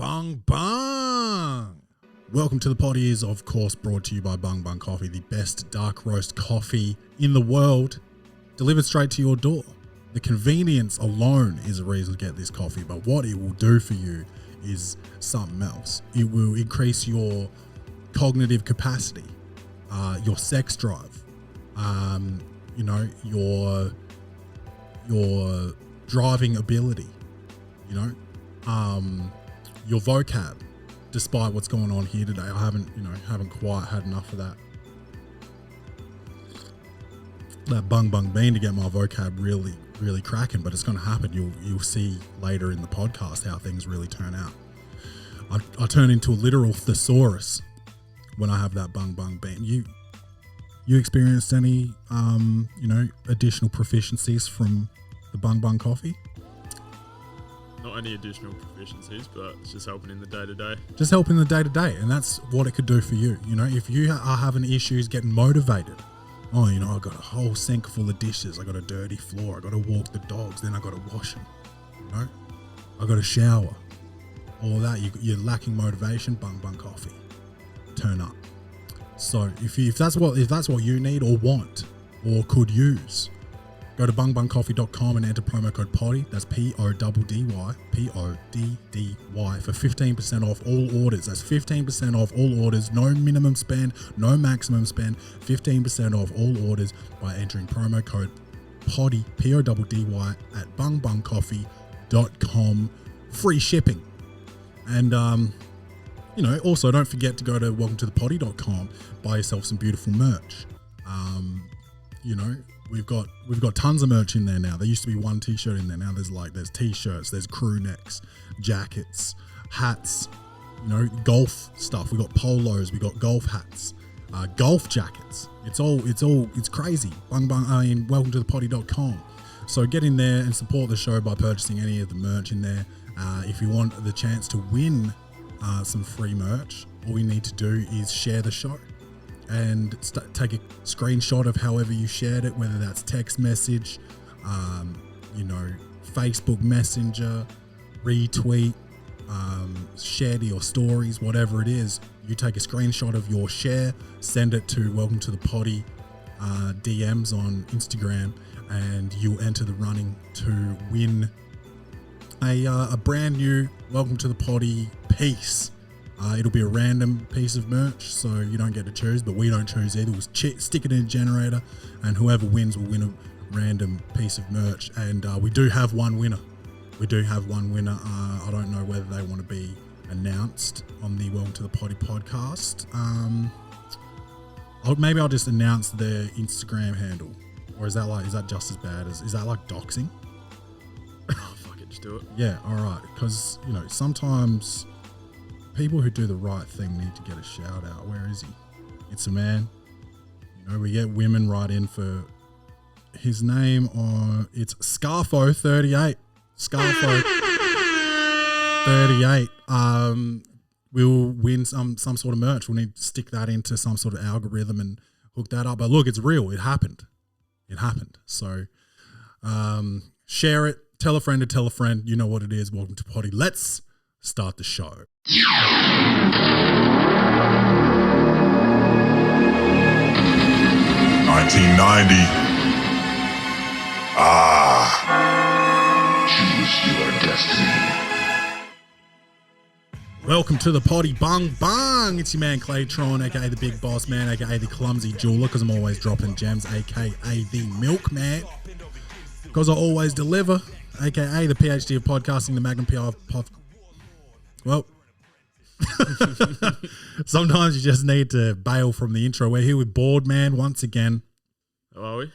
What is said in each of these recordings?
Bung Bung. Welcome to the Poddy is, of course, brought to you by Bung Bung Coffee, the best dark roast coffee in the world, delivered straight to your door. The convenience alone is a reason to get this coffee, but what it will do for you is something else. It will increase your cognitive capacity, your sex drive, your driving ability, your vocab. Despite what's going on here today, I haven't quite had enough of that bung bung bean to get my vocab really cracking, but it's going to happen. You'll see later in the podcast how things really turn out. I turn into a literal thesaurus when I have that bung bung bean. You experienced any additional proficiencies from the bung bung coffee? Not any additional proficiencies, but it's just helping in the day-to-day. Just helping the day-to-day, and that's what it could do for you. If you are having issues getting motivated, I've got a whole sink full of dishes, I got a dirty floor, I got to walk the dogs, then I got to wash them, I got to shower, all of that. You're lacking motivation, bung bung coffee, turn up. So if that's what you need or want or could use, go to bungbungcoffee.com and enter promo code PODDY. That's PODDY, PODDY, for 15% off all orders. That's 15% off all orders. No minimum spend, no maximum spend. 15% off all orders by entering promo code PODDY, PODDY, at bungbungcoffee.com. Free shipping. And, also don't forget to go to welcometothepoddy.com, buy yourself some beautiful merch. We've got tons of merch in there now. There used to be one t-shirt in there. Now there's t-shirts, there's crew necks, jackets, hats, golf stuff. We got polos, we got golf hats, golf jackets. It's crazy. Welcome to thepoddy.com. So get in there and support the show by purchasing any of the merch in there. If you want the chance to win some free merch, all you need to do is share the show and take a screenshot of however you shared it, whether that's text message, Facebook Messenger, retweet, share to your stories, whatever it is. You take a screenshot of your share, send it to Welcome to the Poddy DMs on Instagram, and you'll enter the running to win a brand new Welcome to the Poddy piece. It'll be a random piece of merch, so you don't get to choose, but we don't choose either. We'll stick it in a generator, and whoever wins will win a random piece of merch. And we do have one winner. I don't know whether they want to be announced on the Welcome to the Poddy podcast. Maybe I'll just announce their Instagram handle, or is that just as bad is that like doxing? Fuck it, just do it. Yeah, all right, because sometimes people who do the right thing need to get a shout out. Where is he? It's a man. We get women right in for his name it's Scarfo38. Scarfo38. We'll win some sort of merch. We'll need to stick that into some sort of algorithm and hook that up. But look, it's real. It happened. So share it. Tell a friend to tell a friend. You know what it is. Welcome to Poddy. Let's start the show. 1990. Choose your destiny. Welcome to the Poddy Bung Bung. It's your man Claytron, aka the Big Boss Man, aka the Clumsy Jeweler, because I'm always dropping gems, aka the Milkman, because I always deliver, aka the PhD of podcasting, the Magnum PR of Well, sometimes you just need to bail from the intro. We're here with Board Man once again. How are we?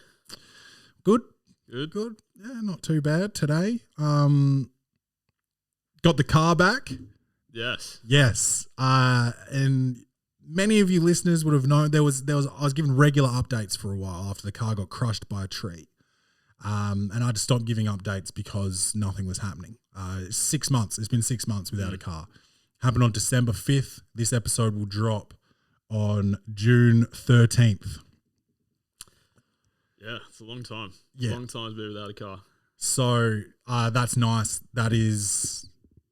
Good. Good. Yeah, not too bad today. Got the car back. Yes. And many of you listeners would have known I was given regular updates for a while after the car got crushed by a tree. And I just stopped giving updates because nothing was happening. 6 months. It's been 6 months without a car. Happened on December 5th. This episode will drop on June 13th. Yeah, it's a long time. Yeah. Long time to be without a car. So that's nice. That is,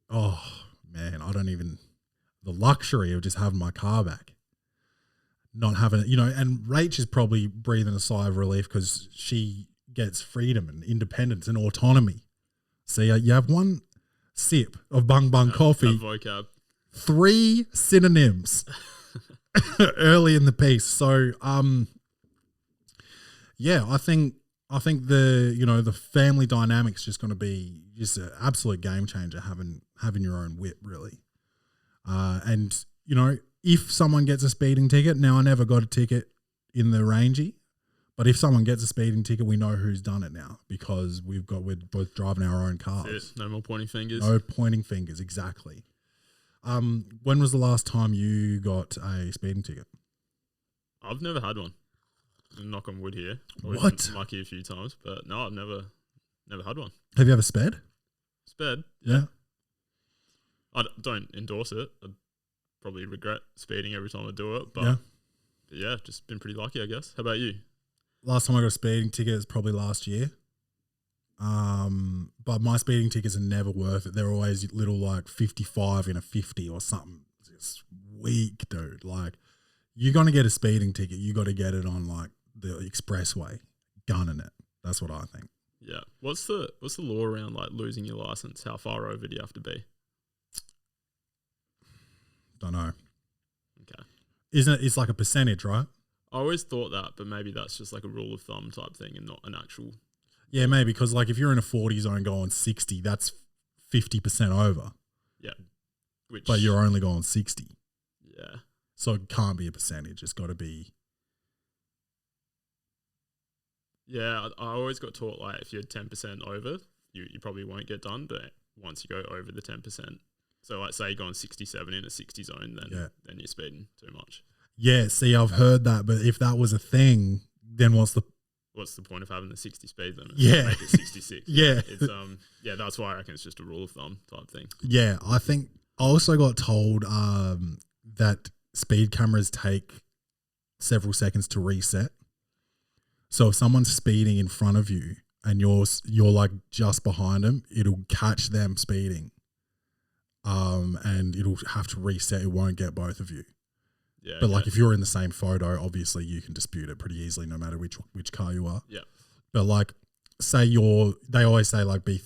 oh man, I don't don't even the luxury of just having my car back. Not having it, and Rach is probably breathing a sigh of relief because she gets freedom and independence and autonomy. So you have one sip of Bung Bung coffee, vocab. 3 synonyms early in the piece. So I think the family dynamic's just going to be just an absolute game changer having your own whip, really. And if someone gets a speeding ticket, now I never got a ticket in the Rangy, but if someone gets a speeding ticket, we know who's done it now because we're both driving our own cars. No more pointing fingers. No pointing fingers, exactly. When was the last time you got a speeding ticket? I've never had one. Knock on wood here. What? Been lucky a few times, but no, I've never had one. Have you ever sped? Sped? Yeah. I don't endorse it. I'd probably regret speeding every time I do it, but yeah, just been pretty lucky, I guess. How about you? Last time I got a speeding ticket is probably last year. But my speeding tickets are never worth it. They're always little like 55 in a 50 or something. It's weak, dude. Like, you're going to get a speeding ticket, you got to get it on like the expressway, gunning it. That's what I think. Yeah. What's the law around like losing your license? How far over do you have to be? Don't know. Okay. Isn't it? It's like a percentage, right? I always thought that, but maybe that's just like a rule of thumb type thing and not an actual. Yeah, maybe because like if you're in a 40 zone going 60, that's 50% over. Yeah. But you're only going 60. Yeah. So it can't be a percentage. It's got to be. Yeah, I always got taught like if you're 10% over, you probably won't get done. But once you go over the 10%, so like say you're going 67 in a 60 zone, then you're speeding too much. Yeah, see, I've heard that, but if that was a thing, then what's the point of having the 60 speed limit? Yeah. Make it 66. Yeah. It's that's why I reckon it's just a rule of thumb type thing. Yeah, I think I also got told that speed cameras take several seconds to reset. So if someone's speeding in front of you and you're like just behind them, it'll catch them speeding. And it'll have to reset. It won't get both of you. Yeah. But like if you're in the same photo, obviously you can dispute it pretty easily, no matter which car you are. Yeah. But like, say they always say like be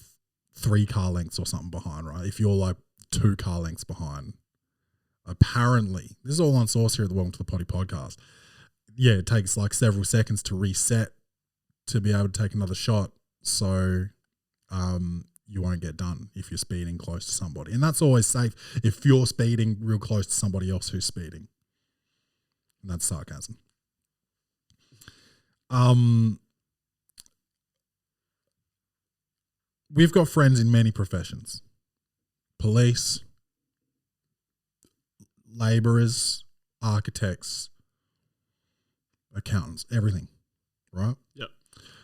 3 car lengths or something behind, right? If you're like 2 car lengths behind, apparently, this is all on source here at the Welcome to the Poddy podcast. Yeah, it takes like several seconds to reset to be able to take another shot. So, you won't get done if you're speeding close to somebody. And that's always safe if you're speeding real close to somebody else who's speeding. And that's sarcasm. We've got friends in many professions. Police, laborers, architects, accountants, everything, right? Yep.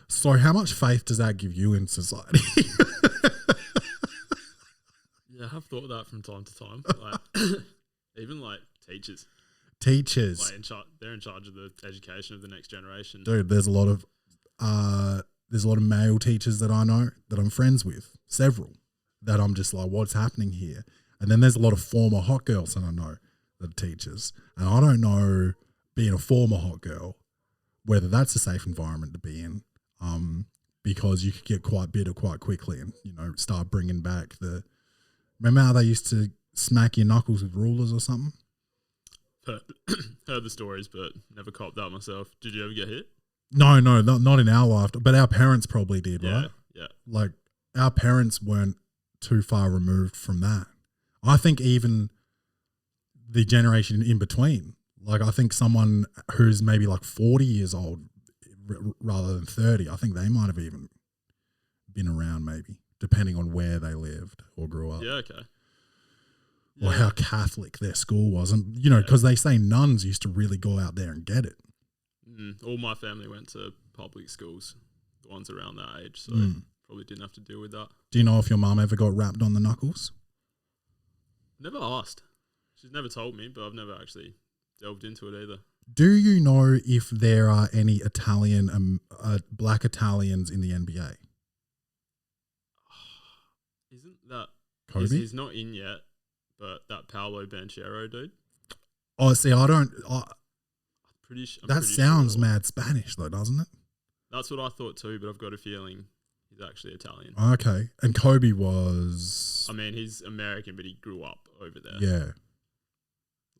So how much faith does that give you in society? Yeah, I've thought of that from time to time. Like, even like teachers. Teachers. Like they're in charge of the education of the next generation. Dude, there's a lot of male teachers that I know that I'm friends with, several, that I'm just like, what's happening here? And then there's a lot of former hot girls that I know that are teachers. And I don't know, being a former hot girl, whether that's a safe environment to be in, because you could get quite bitter quite quickly and, start bringing back remember how they used to smack your knuckles with rulers or something? Heard the stories, but never copped that myself. Did you ever get hit? No, not in our life, but our parents probably did, right? Yeah. Like, our parents weren't too far removed from that. I think even the generation in between, like I think someone who's maybe like 40 years old rather than 30, I think they might have even been around maybe, depending on where they lived or grew up. Yeah, okay. Or how Catholic their school was. And, because they say nuns used to really go out there and get it. All my family went to public schools, the ones around that age, so probably didn't have to deal with that. Do you know if your mum ever got rapped on the knuckles? Never asked. She's never told me, but I've never actually delved into it either. Do you know if there are any Italian, black Italians in the NBA? Isn't that... Kobe? He's not in yet, but that Paolo Banchero dude. Oh, see, I don't. That Pretty sounds sure. mad Spanish though, doesn't it? That's what I thought too, but I've got a feeling he's actually Italian. Okay, and Kobe was. I mean, he's American, but he grew up over there. Yeah.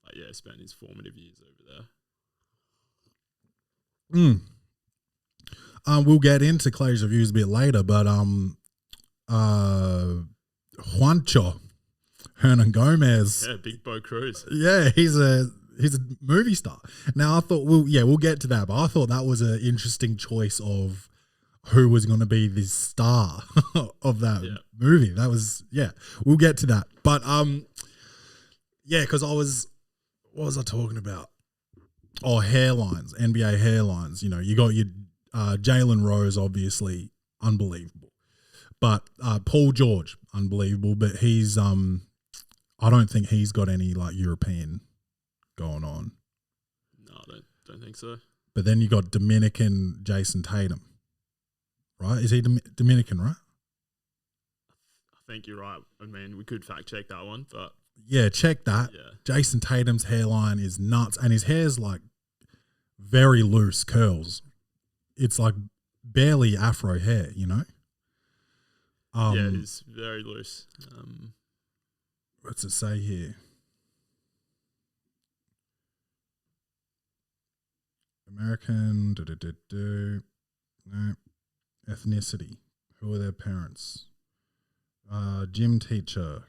Like, yeah, spent his formative years over there. We'll get into Clay's reviews a bit later, but Juancho Hernan Gomez. Yeah, Big Bo Cruz. Yeah, he's a movie star. Now I thought we'll get to that, but I thought that was an interesting choice of who was going to be the star of that movie. That was we'll get to that. But because what was I talking about? Oh, Hairlines, NBA Hairlines. You know, you got your Jalen Rose, obviously unbelievable, but Paul George, unbelievable. But he's I don't think he's got any like European going on. No, I don't think so. But then you got Dominican Jason Tatum, right? Is he Dominican, right? I think you're right. I mean, we could fact check that one, but yeah, check that. Yeah. Jason Tatum's hairline is nuts, and his hair's like very loose curls. It's like barely afro hair, you know. Yeah, it's very loose. What's it say here? American, no, ethnicity. Who are their parents? Gym teacher,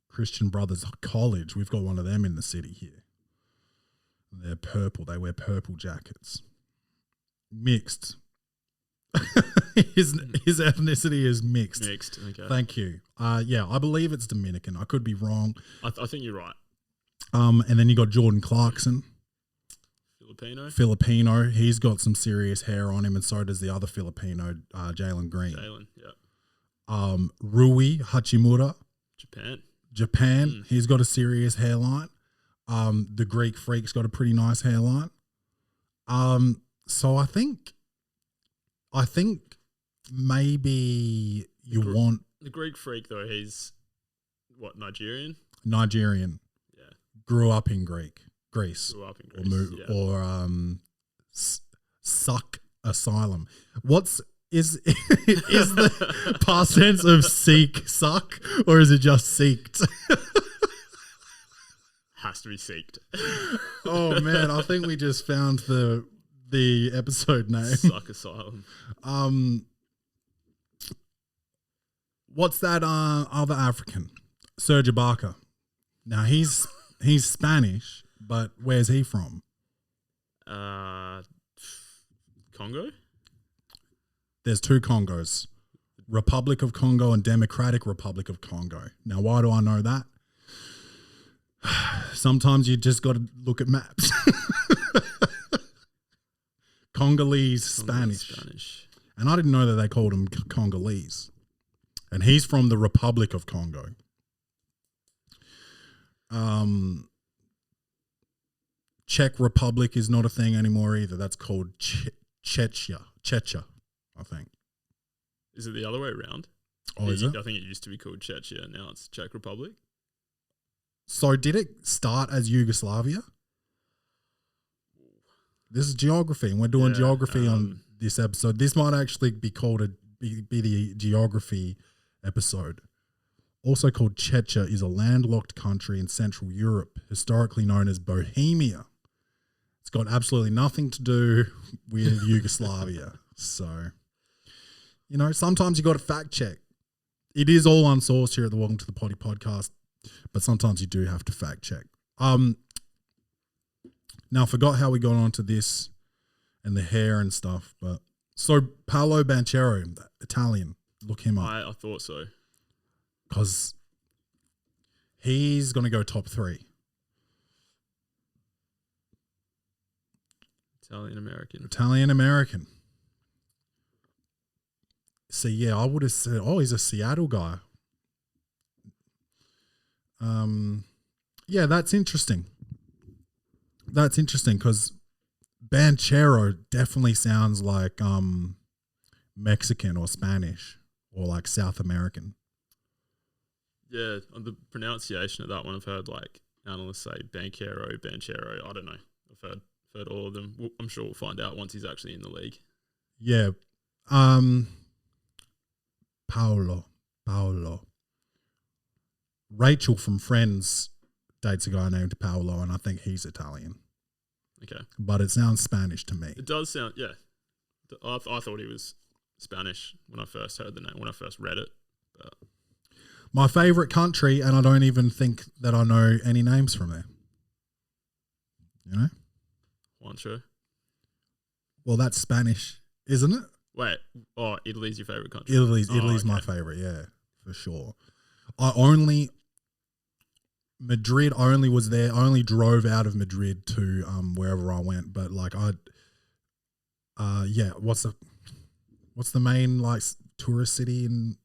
Christian Brothers College. We've got one of them in the city here. They're purple. They wear purple jackets. Mixed. His ethnicity is mixed. Mixed. Okay. Thank you. I believe it's Dominican. I could be wrong. I think you're right. And then you got Jordan Clarkson. Filipino. He's got some serious hair on him, and so does the other Filipino, Jalen Green. Rui Hachimura. Japan. He's got a serious hairline. The Greek Freak's got a pretty nice hairline. So I think maybe want the Greek Freak though. He's what, Nigerian? Nigerian. Yeah. Grew up in Greece. Or Suck Asylum. Is the past tense of seek suck, or is it just seeked? Has to be seeked. Oh man, I think we just found the episode name. Suck Asylum. What's that other African? Serge Ibaka. Now he's Spanish, but where's he from? Congo? There's two Congos. Republic of Congo and Democratic Republic of Congo. Now, why do I know that? Sometimes you just got to look at maps. Congolese Spanish. And I didn't know that they called him Congolese. And he's from the Republic of Congo. Czech Republic is not a thing anymore either. That's called Czechia, I think. Is it the other way around? Oh, is it? I think it used to be called Czechia. Now it's Czech Republic. So did it start as Yugoslavia? This is geography, and we're doing geography on this episode. This might actually be called be the geography episode. Also called Czechia, is a landlocked country in Central Europe, historically known as Bohemia. It's got absolutely nothing to do with Yugoslavia. So, you know, sometimes you got to fact check. It is all unsourced here at the Welcome to the Poddy podcast, but sometimes you do have to fact check. Now I forgot how we got onto this and the hair and stuff, but so Paolo Banchero, Italian, look him up. I thought so. Because he's going to go top 3. Italian American. So yeah, I would have said, he's a Seattle guy. Yeah, that's interesting. That's interesting because Banchero definitely sounds like Mexican or Spanish or like South American. Yeah, on the pronunciation of that one, I've heard like analysts say Banchero. I don't know. I've heard all of them. I'm sure we'll find out once he's actually in the league. Yeah. Paolo. Rachel from Friends dates a guy named Paolo, and I think he's Italian. Okay. But it sounds Spanish to me. It does sound, yeah. I thought he was Spanish when I first heard the name, when I first read it. But. My favourite country, and I don't even think that I know any names from there. You know? Juancho. Well, that's Spanish, isn't it? Wait. Oh, Italy's your favourite country? Italy's okay. my favourite, yeah, for sure. I was there. I only drove out of Madrid to wherever I went, but like what's the main like tourist city in?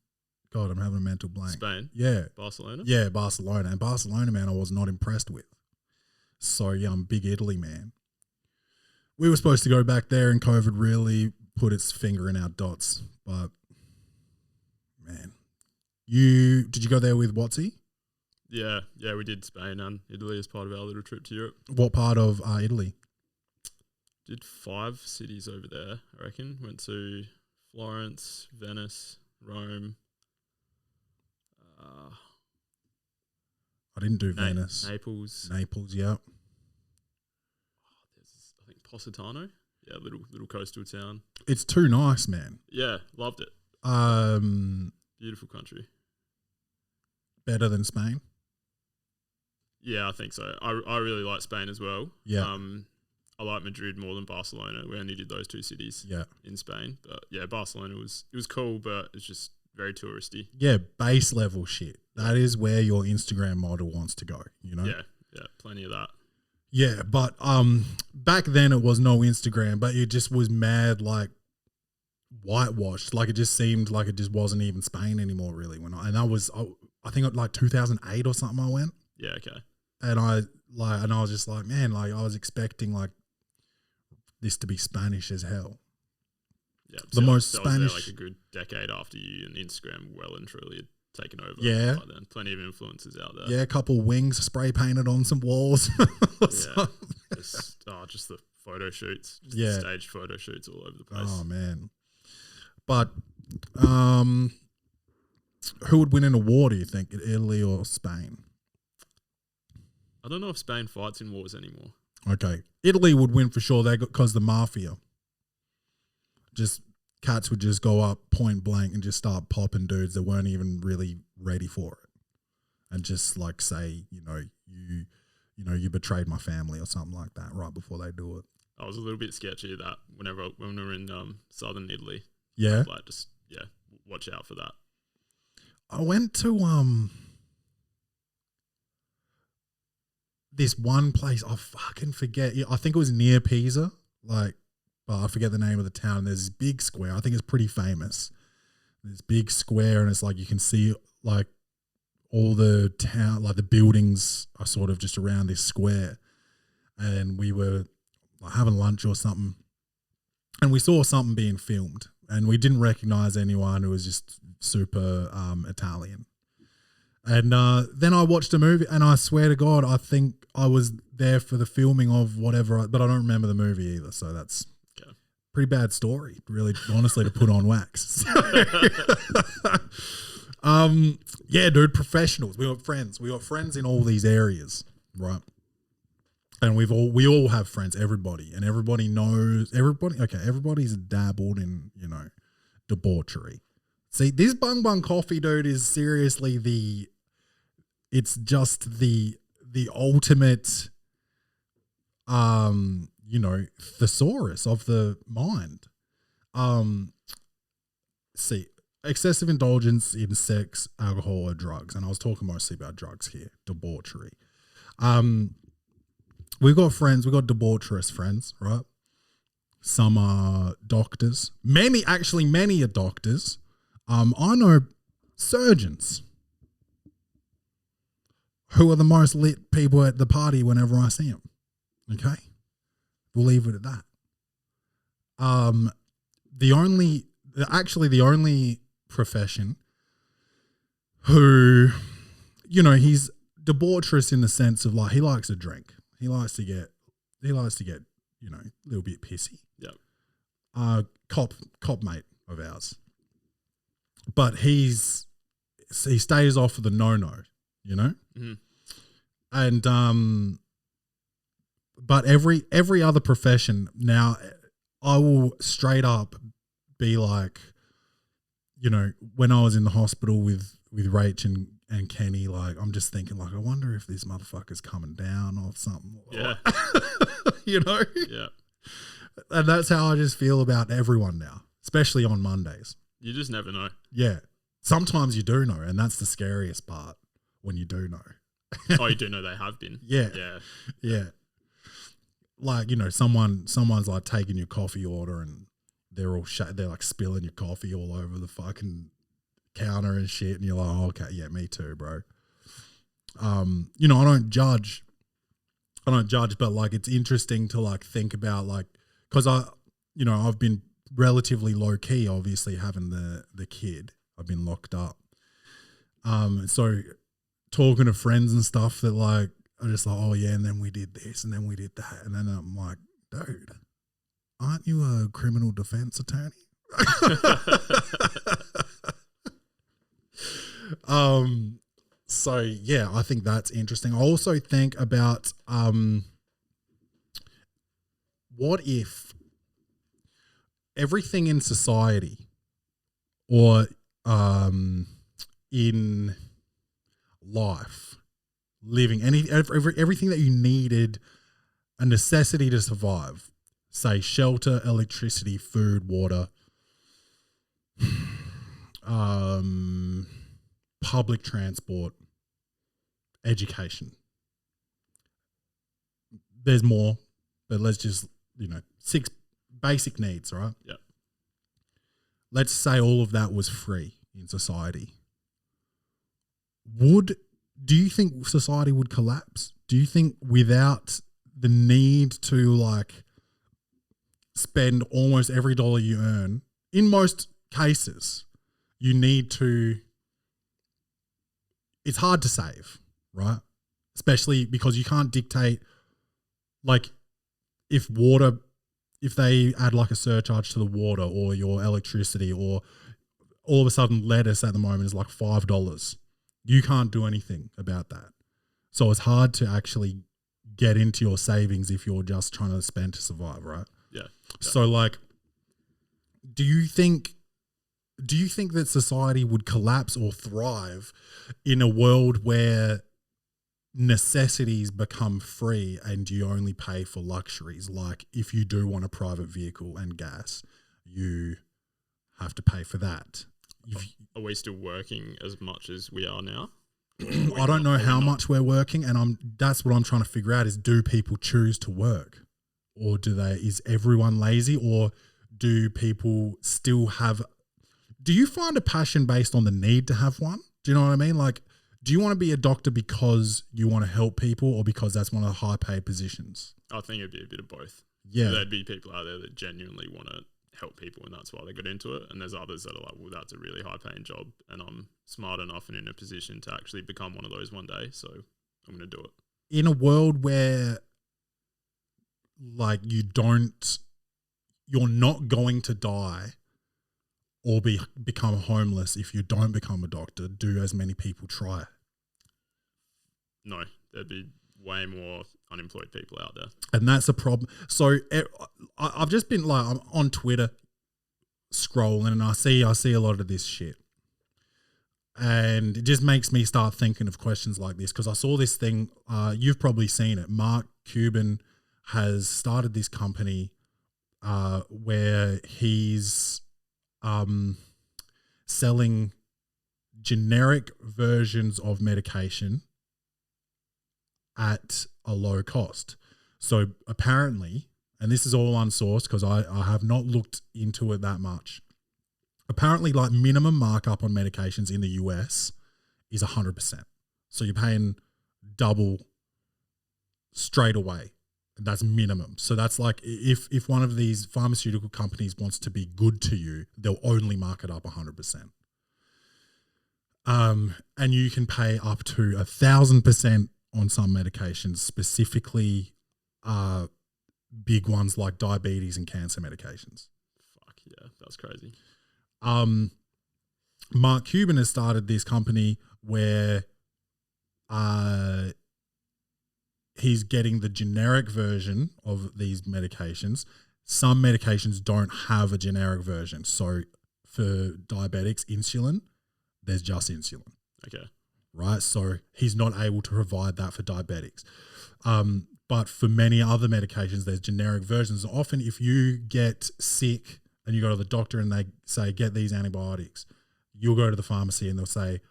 God, I'm having a mental blank. Spain. Yeah, Barcelona. Yeah, Barcelona. And Barcelona, man, I was not impressed with. So yeah, I'm a big Italy man. We were supposed to go back there, and COVID really put its finger in our dots. But man, did you go there with Watsy? Yeah, we did Spain and Italy as part of our little trip to Europe. What part of Italy? Did 5 cities over there, I reckon. Went to Florence, Venice, Rome. I didn't do Venice. Naples, yeah. There's, I think, Positano. Yeah, little coastal town. It's too nice, man. Yeah, loved it. Beautiful country. Better than Spain? Yeah, I think so. I really like Spain as well. Yeah. I like Madrid more than Barcelona. We only did those 2 cities in Spain. But yeah, Barcelona was cool, but it's just very touristy. Yeah, base level shit. That is where your Instagram model wants to go, you know? Yeah, plenty of that. Yeah, but back then it was no Instagram, but it just was mad like whitewashed. Like it just seemed like it just wasn't even Spain anymore really I think like 2008 or something I went. Yeah, okay. And I was just like, man, like I was expecting like this to be Spanish as hell. Yeah, the most Spanish. Spanish. Was there like a good decade after you, and Instagram well and truly had taken over. Yeah, by then. Plenty of influences out there. Yeah, a couple wings spray painted on some walls. Yeah, just the photo shoots, the staged photo shoots all over the place. Oh man, but who would win an award? Do you think, Italy or Spain? I don't know if Spain fights in wars anymore. Okay, Italy would win for sure. Because the mafia. Just cats would just go up point blank and just start popping dudes that weren't even really ready for it, and just like say, you betrayed my family or something like that right before they do it. I was a little bit sketchy of that when we were in southern Italy. Yeah, like watch out for that. I went to this one place. I fucking forget. I think it was near Pisa, like. I forget the name of the town. There's this big square. I think it's pretty famous. This big square, and it's like you can see like all the town, like the buildings are sort of just around this square. And we were like having lunch or something, and we saw something being filmed, and we didn't recognize anyone. It was just super Italian. And then I watched a movie, and I swear to God, I think I was there for the filming of whatever, but I don't remember the movie either. So that's pretty bad story, really, honestly, to put on wax. Yeah, dude, professionals. We got friends. We got friends in all these areas, right? And we all have friends, everybody, and everybody knows everybody. Okay, everybody's dabbled in, debauchery. See, this Bung Bung Coffee, dude, is seriously it's just the ultimate thesaurus of the mind. See, excessive indulgence in sex, alcohol, or drugs. And I was talking mostly about drugs here, debauchery. We've got friends, we've got debaucherous friends, right? Some are doctors. Many are doctors. I know surgeons who are the most lit people at the party whenever I see them. Okay? We'll leave it at that. The only profession who you know, he's debaucherous in the sense of like he likes to drink. He likes to get, you know, a little bit pissy. Yeah. Cop mate of ours. But he stays off of the no, you know? Mm-hmm. And but every other profession now, I will straight up be like, you know, when I was in the hospital with Rach and Kenny, like I'm just thinking like, I wonder if this motherfucker's coming down or something. Yeah. You know? Yeah. And that's how I just feel about everyone now, especially on Mondays. You just never know. Yeah. Sometimes you do know, and that's the scariest part when you do know. Oh, you do know they have been. Yeah. Yeah. Yeah. Like, you know, someone's like taking your coffee order and they're like spilling your coffee all over the fucking counter and shit. And you're like, oh, okay, yeah, me too, bro. You know, I don't judge, but like, it's interesting to like think about like, cause I've been relatively low key, obviously having the kid. I've been locked up. So talking to friends and stuff that like are just like, oh yeah, and then we did this and then we did that. And then I'm like, dude, aren't you a criminal defense attorney? So yeah, I think that's interesting. I also think about what if everything in society or in life, living, everything that you needed, a necessity to survive, say shelter, electricity, food, water, public transport, education. There's more, but let's just, 6 basic needs, right? Yeah. Let's say all of that was free in society. Do you think society would collapse? Do you think without the need to like spend almost every dollar you earn, in most cases, you need to, it's hard to save, right? Especially because you can't dictate, like if they add like a surcharge to the water or your electricity, or all of a sudden lettuce at the moment is like $5. You can't do anything about that. So it's hard to actually get into your savings if you're just trying to spend to survive, right? Yeah. So like, do you think that society would collapse or thrive in a world where necessities become free and you only pay for luxuries? Like if you do want a private vehicle and gas, you have to pay for that. Are we still working as much as we are now? I don't know how much we're working, and that's what I'm trying to figure out is, do people choose to work, or is everyone lazy, or do people still have, do you find a passion based on the need to have one? Do you know what I mean? Like, do you want to be a doctor because you want to help people, or because that's one of the high paid positions? I think it'd be a bit of both. Yeah. There'd be people out there that genuinely want to help people and that's why they got into it, and there's others that are like, well, that's a really high paying job and I'm smart enough and in a position to actually become one of those one day, so I'm going to do it. In a world where like you're not going to die or become homeless if you don't become a doctor, do as many people try? No, there'd be way more unemployed people out there. And that's a problem. So I've just been like, I'm on Twitter scrolling and I see a lot of this shit. And it just makes me start thinking of questions like this, because I saw this thing, you've probably seen it. Mark Cuban has started this company where he's selling generic versions of medication at a low cost. So apparently, and this is all unsourced because I have not looked into it that much, apparently like minimum markup on medications in the US is 100%. So you're paying double straight away. That's minimum. So that's like if one of these pharmaceutical companies wants to be good to you, they'll only mark it up 100%. And you can pay up to 1,000% on some medications, specifically big ones like diabetes and cancer medications. Fuck yeah, that's crazy. Mark Cuban has started this company where he's getting the generic version of these medications. Some medications don't have a generic version. So for diabetics, insulin, there's just insulin. Okay. Right? So he's not able to provide that for diabetics. But for many other medications, there's generic versions. Often if you get sick and you go to the doctor and they say, get these antibiotics, you'll go to the pharmacy and they'll say,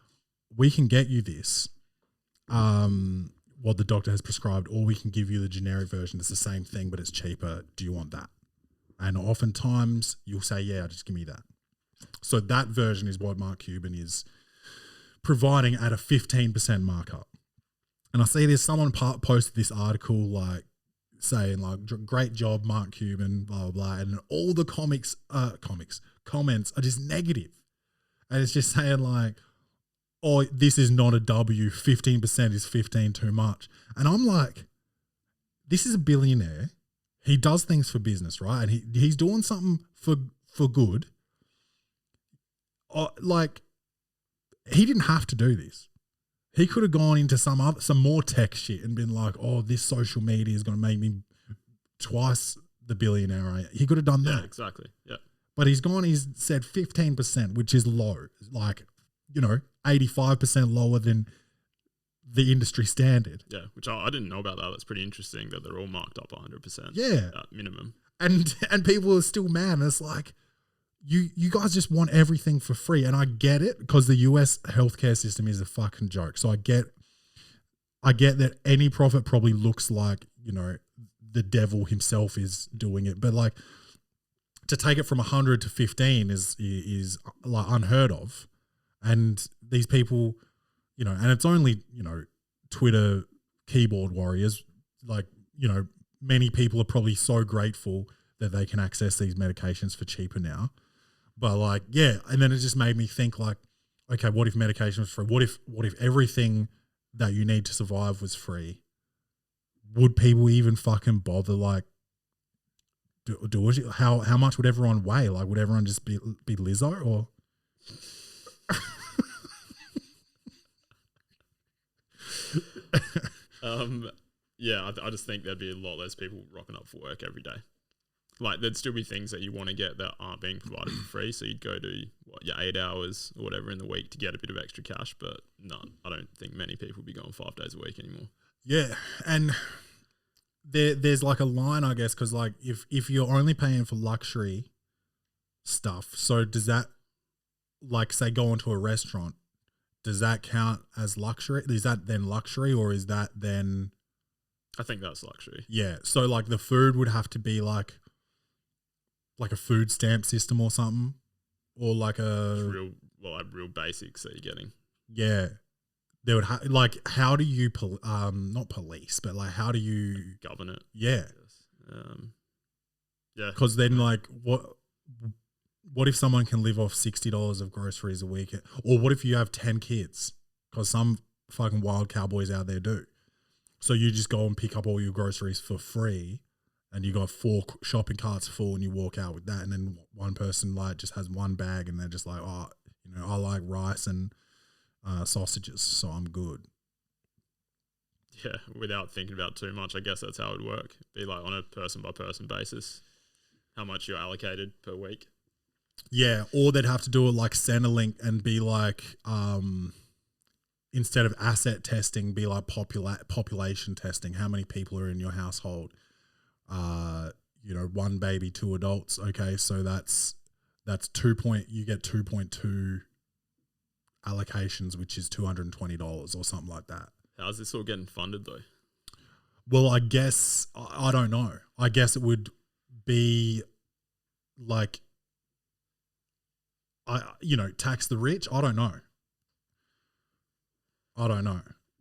we can get you this, what the doctor has prescribed, or we can give you the generic version. It's the same thing, but it's cheaper. Do you want that? And oftentimes you'll say, yeah, just give me that. So that version is what Mark Cuban is providing at a 15% markup. And I see this, someone posted this article like saying like, great job, Mark Cuban, blah, blah, blah. And all the comments are just negative. And it's just saying like, oh, this is not a W. 15% is 15 too much. And I'm like, this is a billionaire. He does things for business, right? And he's doing something for good. Like, he didn't have to do this. He could have gone into some more tech shit and been like, oh, this social media is going to make me twice the billionaire I am. He could have done that. Yeah, exactly. Yeah. But he's said 15%, which is low. Like, 85% lower than the industry standard. Yeah, which I didn't know about that. That's pretty interesting that they're all marked up 100%. Yeah. At minimum. And people are still mad. And it's like, you guys just want everything for free. And I get it because the US healthcare system is a fucking joke. So I get that any profit probably looks like, the devil himself is doing it. But like to take it from 100 to 15 is like unheard of. And these people, and it's only, Twitter keyboard warriors, like, many people are probably so grateful that they can access these medications for cheaper now. But like, yeah. And then it just made me think like, okay, what if medication was free? What if everything that you need to survive was free? Would people even fucking bother like do it? How much would everyone weigh? Like, would everyone just be Lizzo or? Yeah, I just think there'd be a lot less people rocking up for work every day. Like, there'd still be things that you want to get that aren't being provided for free. So you'd go to your 8 hours or whatever in the week to get a bit of extra cash. But no, I don't think many people would be going 5 days a week anymore. Yeah, and there's like a line, I guess, because like if you're only paying for luxury stuff, so does that, like, say go into a restaurant, does that count as luxury? Is that then luxury, or is that then? I think that's luxury. Yeah, so like the food would have to be like a food stamp system or something, or like real basics that you're getting. Yeah, they would like, how do you not police, but like how do you govern it? Yeah, yeah. Because then like what if someone can live off $60 of groceries a week, or what if you have 10 kids? Because some fucking wild cowboys out there do. So you just go and pick up all your groceries for free, and you got 4 shopping carts full, and you walk out with that, and then one person like just has one bag, and they're just like, oh, I like rice and sausages, so I'm good. Yeah, without thinking about too much, I guess that's how it would work. Be like on a person by person basis, how much you're allocated per week. Yeah, or they'd have to do it like Centrelink and be like, instead of asset testing, be like population testing. How many people are in your household? 1 baby, 2 adults. Okay, so that's you get 2.2 allocations, which is $220 or something like that. How's this all getting funded though? Well, I guess I don't know. I guess it would be like, tax the rich. I don't know.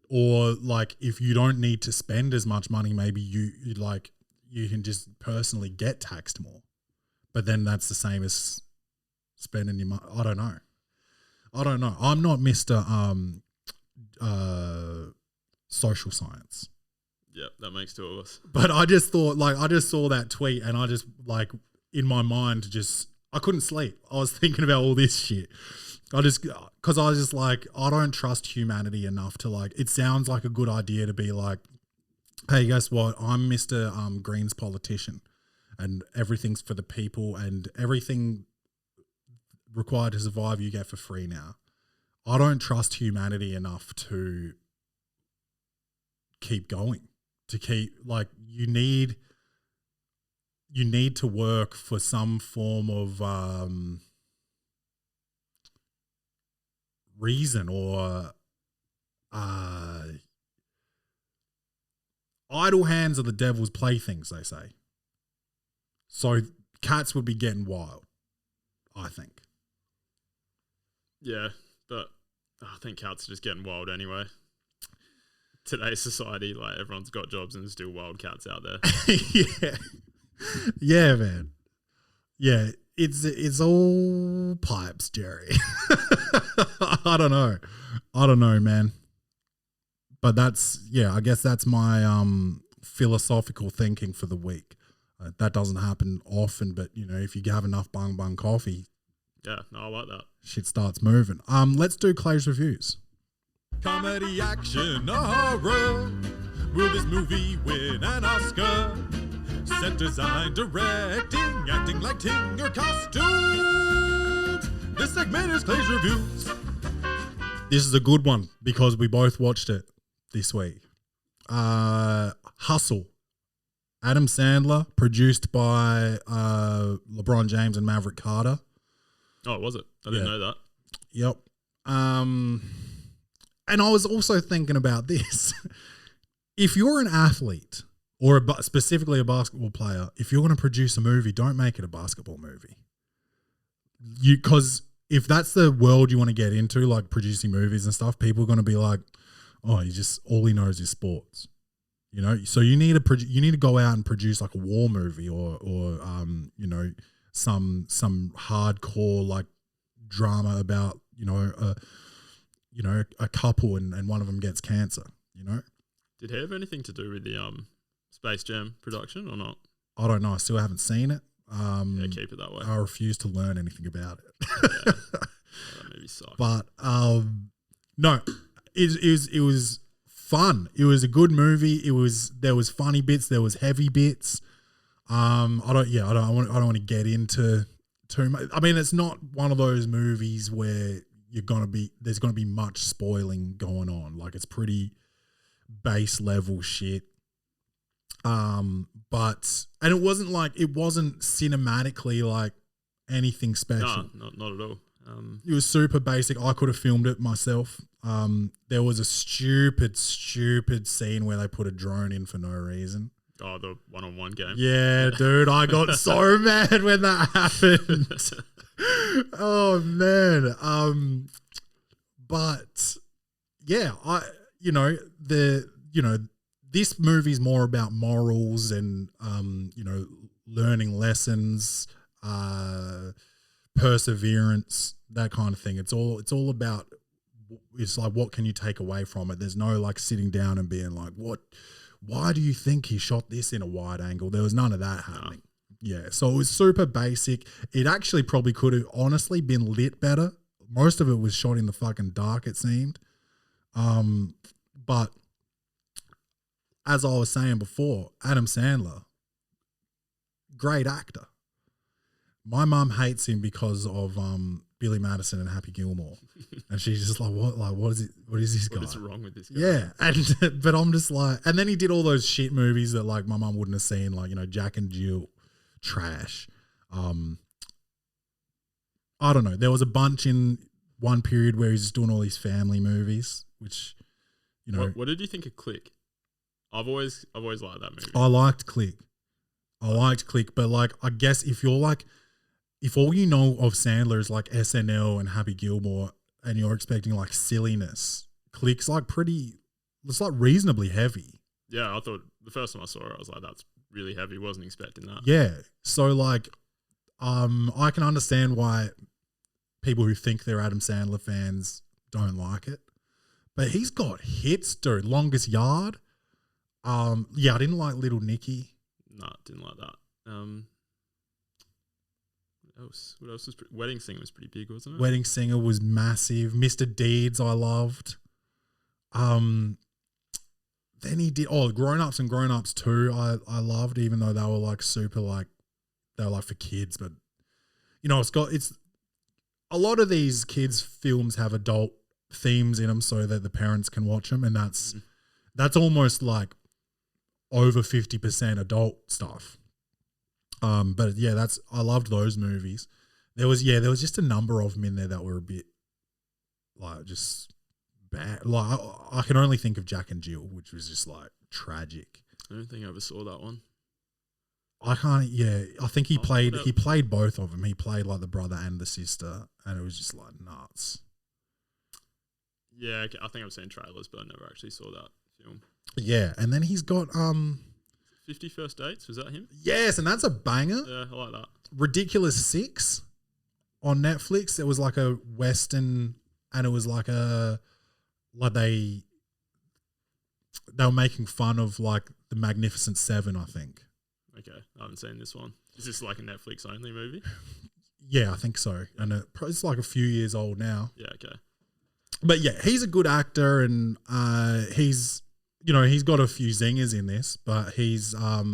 Or like, if you don't need to spend as much money, maybe you can just personally get taxed more. But then that's the same as spending your money. I don't know. I don't know. I'm not Mr. Social science. Yep, that makes two of us. But I just thought, like, I just saw that tweet and I just, like, in my mind, I couldn't sleep. I was thinking about all this shit. Because I was just like, I don't trust humanity enough to, like, it sounds like a good idea to be like, hey, guess what? I'm Mr. Green's politician and everything's for the people and everything required to survive you get for free now. I don't trust humanity enough to keep going. To keep, like, you need to work for some form of reason or idle hands are the devil's playthings, they say. So cats would be getting wild, I think. Yeah, but I think cats are just getting wild anyway. Today's society, like, everyone's got jobs and there's still wild cats out there. Yeah, man. Yeah, it's all pipes, Jerry. I don't know, man. But I guess that's my philosophical thinking for the week. That doesn't happen often, but, you know, if you have enough bung bung coffee, yeah, no, I like that. Shit starts moving. Let's do Clay's reviews. Comedy, action, or horror? Will this movie win an Oscar? Set design, directing, acting, lighting, or costumes? This segment is Clay's Reviews. This is a good one because we both watched it this week. Hustle. Adam Sandler, produced by LeBron James and Maverick Carter. Oh, was it? I didn't know that. Yep. And I was also thinking about this. If you're an athlete or specifically a basketball player, if you're going to produce a movie, don't make it a basketball movie. Because if that's the world you want to get into, like producing movies and stuff, people are going to be like, oh, all he knows is sports. You know, so you need to go out and produce like a war movie or you know, some hardcore like drama about, you know, a couple and one of them gets cancer, you know. Did he have anything to do with the Space Jam production or not? I don't know. I still haven't seen it. Yeah, keep it that way. I refuse to learn anything about it. Yeah. That maybe sucks. But no, it was fun. It was a good movie. There was funny bits. There was heavy bits. I don't want to get into too much. I mean, it's not one of those movies where there's gonna be much spoiling going on. Like, it's pretty base level shit. But it wasn't cinematically like anything special. No, not at all. It was super basic. I could have filmed it myself. There was a stupid scene where they put a drone in for no reason. Oh, the one-on-one game. Yeah, dude, I got so mad when that happened. Oh man. But yeah, this movie's more about morals and learning lessons, perseverance, that kind of thing. It's all about, it's like, what can you take away from it? There's no like sitting down and being like, why do you think he shot this in a wide angle? There was none of that happening. No. Yeah. So it was super basic. It actually probably could have honestly been lit better. Most of it was shot in the fucking dark, it seemed. But as I was saying before, Adam Sandler, great actor. My mum hates him because of Billy Madison and Happy Gilmore, and she's just like, "What? Like, what is it? What is this guy? What is wrong with this guy?" Yeah, but I'm just like, and then he did all those shit movies that like my mum wouldn't have seen, like Jack and Jill, trash. I don't know. There was a bunch in one period where he's just doing all these family movies, which What did you think of Click? I've always liked that movie. I liked Click, but like, I guess if all you know of Sandler is like SNL and Happy Gilmore and you're expecting like silliness, Click's like it's like reasonably heavy. Yeah, I thought the first time I saw it, I was like, that's really heavy. Wasn't expecting that. Yeah. So like, I can understand why people who think they're Adam Sandler fans don't like it. But he's got hits, dude. Longest Yard. Yeah, I didn't like Little Nicky. No, didn't like that. What else was Wedding Singer was pretty big, wasn't it? Wedding Singer was massive. Mr. Deeds I loved. Then he did Grown Ups and Grown Ups 2 I loved, even though they were like super like they were like for kids, but you know, it's a lot of these kids films have adult themes in them so that the parents can watch them, and that's almost like over 50% adult stuff. But yeah, I loved those movies. There was just a number of them in there that were a bit like just bad. Like I can only think of Jack and Jill, which was just like tragic. I don't think I ever saw that one. I can't. Yeah, I think he played both of them. He played like the brother and the sister, and it was just like nuts. Yeah, I think I've seen trailers, but I never actually saw that film. Yeah, and then he's got 50 First Dates, was that him? Yes, and that's a banger. Yeah, I like that. Ridiculous 6 on Netflix. It was like a Western, and it was like they were making fun of like the Magnificent Seven, I think. Okay, I haven't seen this one. Is this like a Netflix only movie? Yeah, I think so. And it's like a few years old now. Yeah, okay. But yeah, he's a good actor, and he's got a few zingers in this, but he's a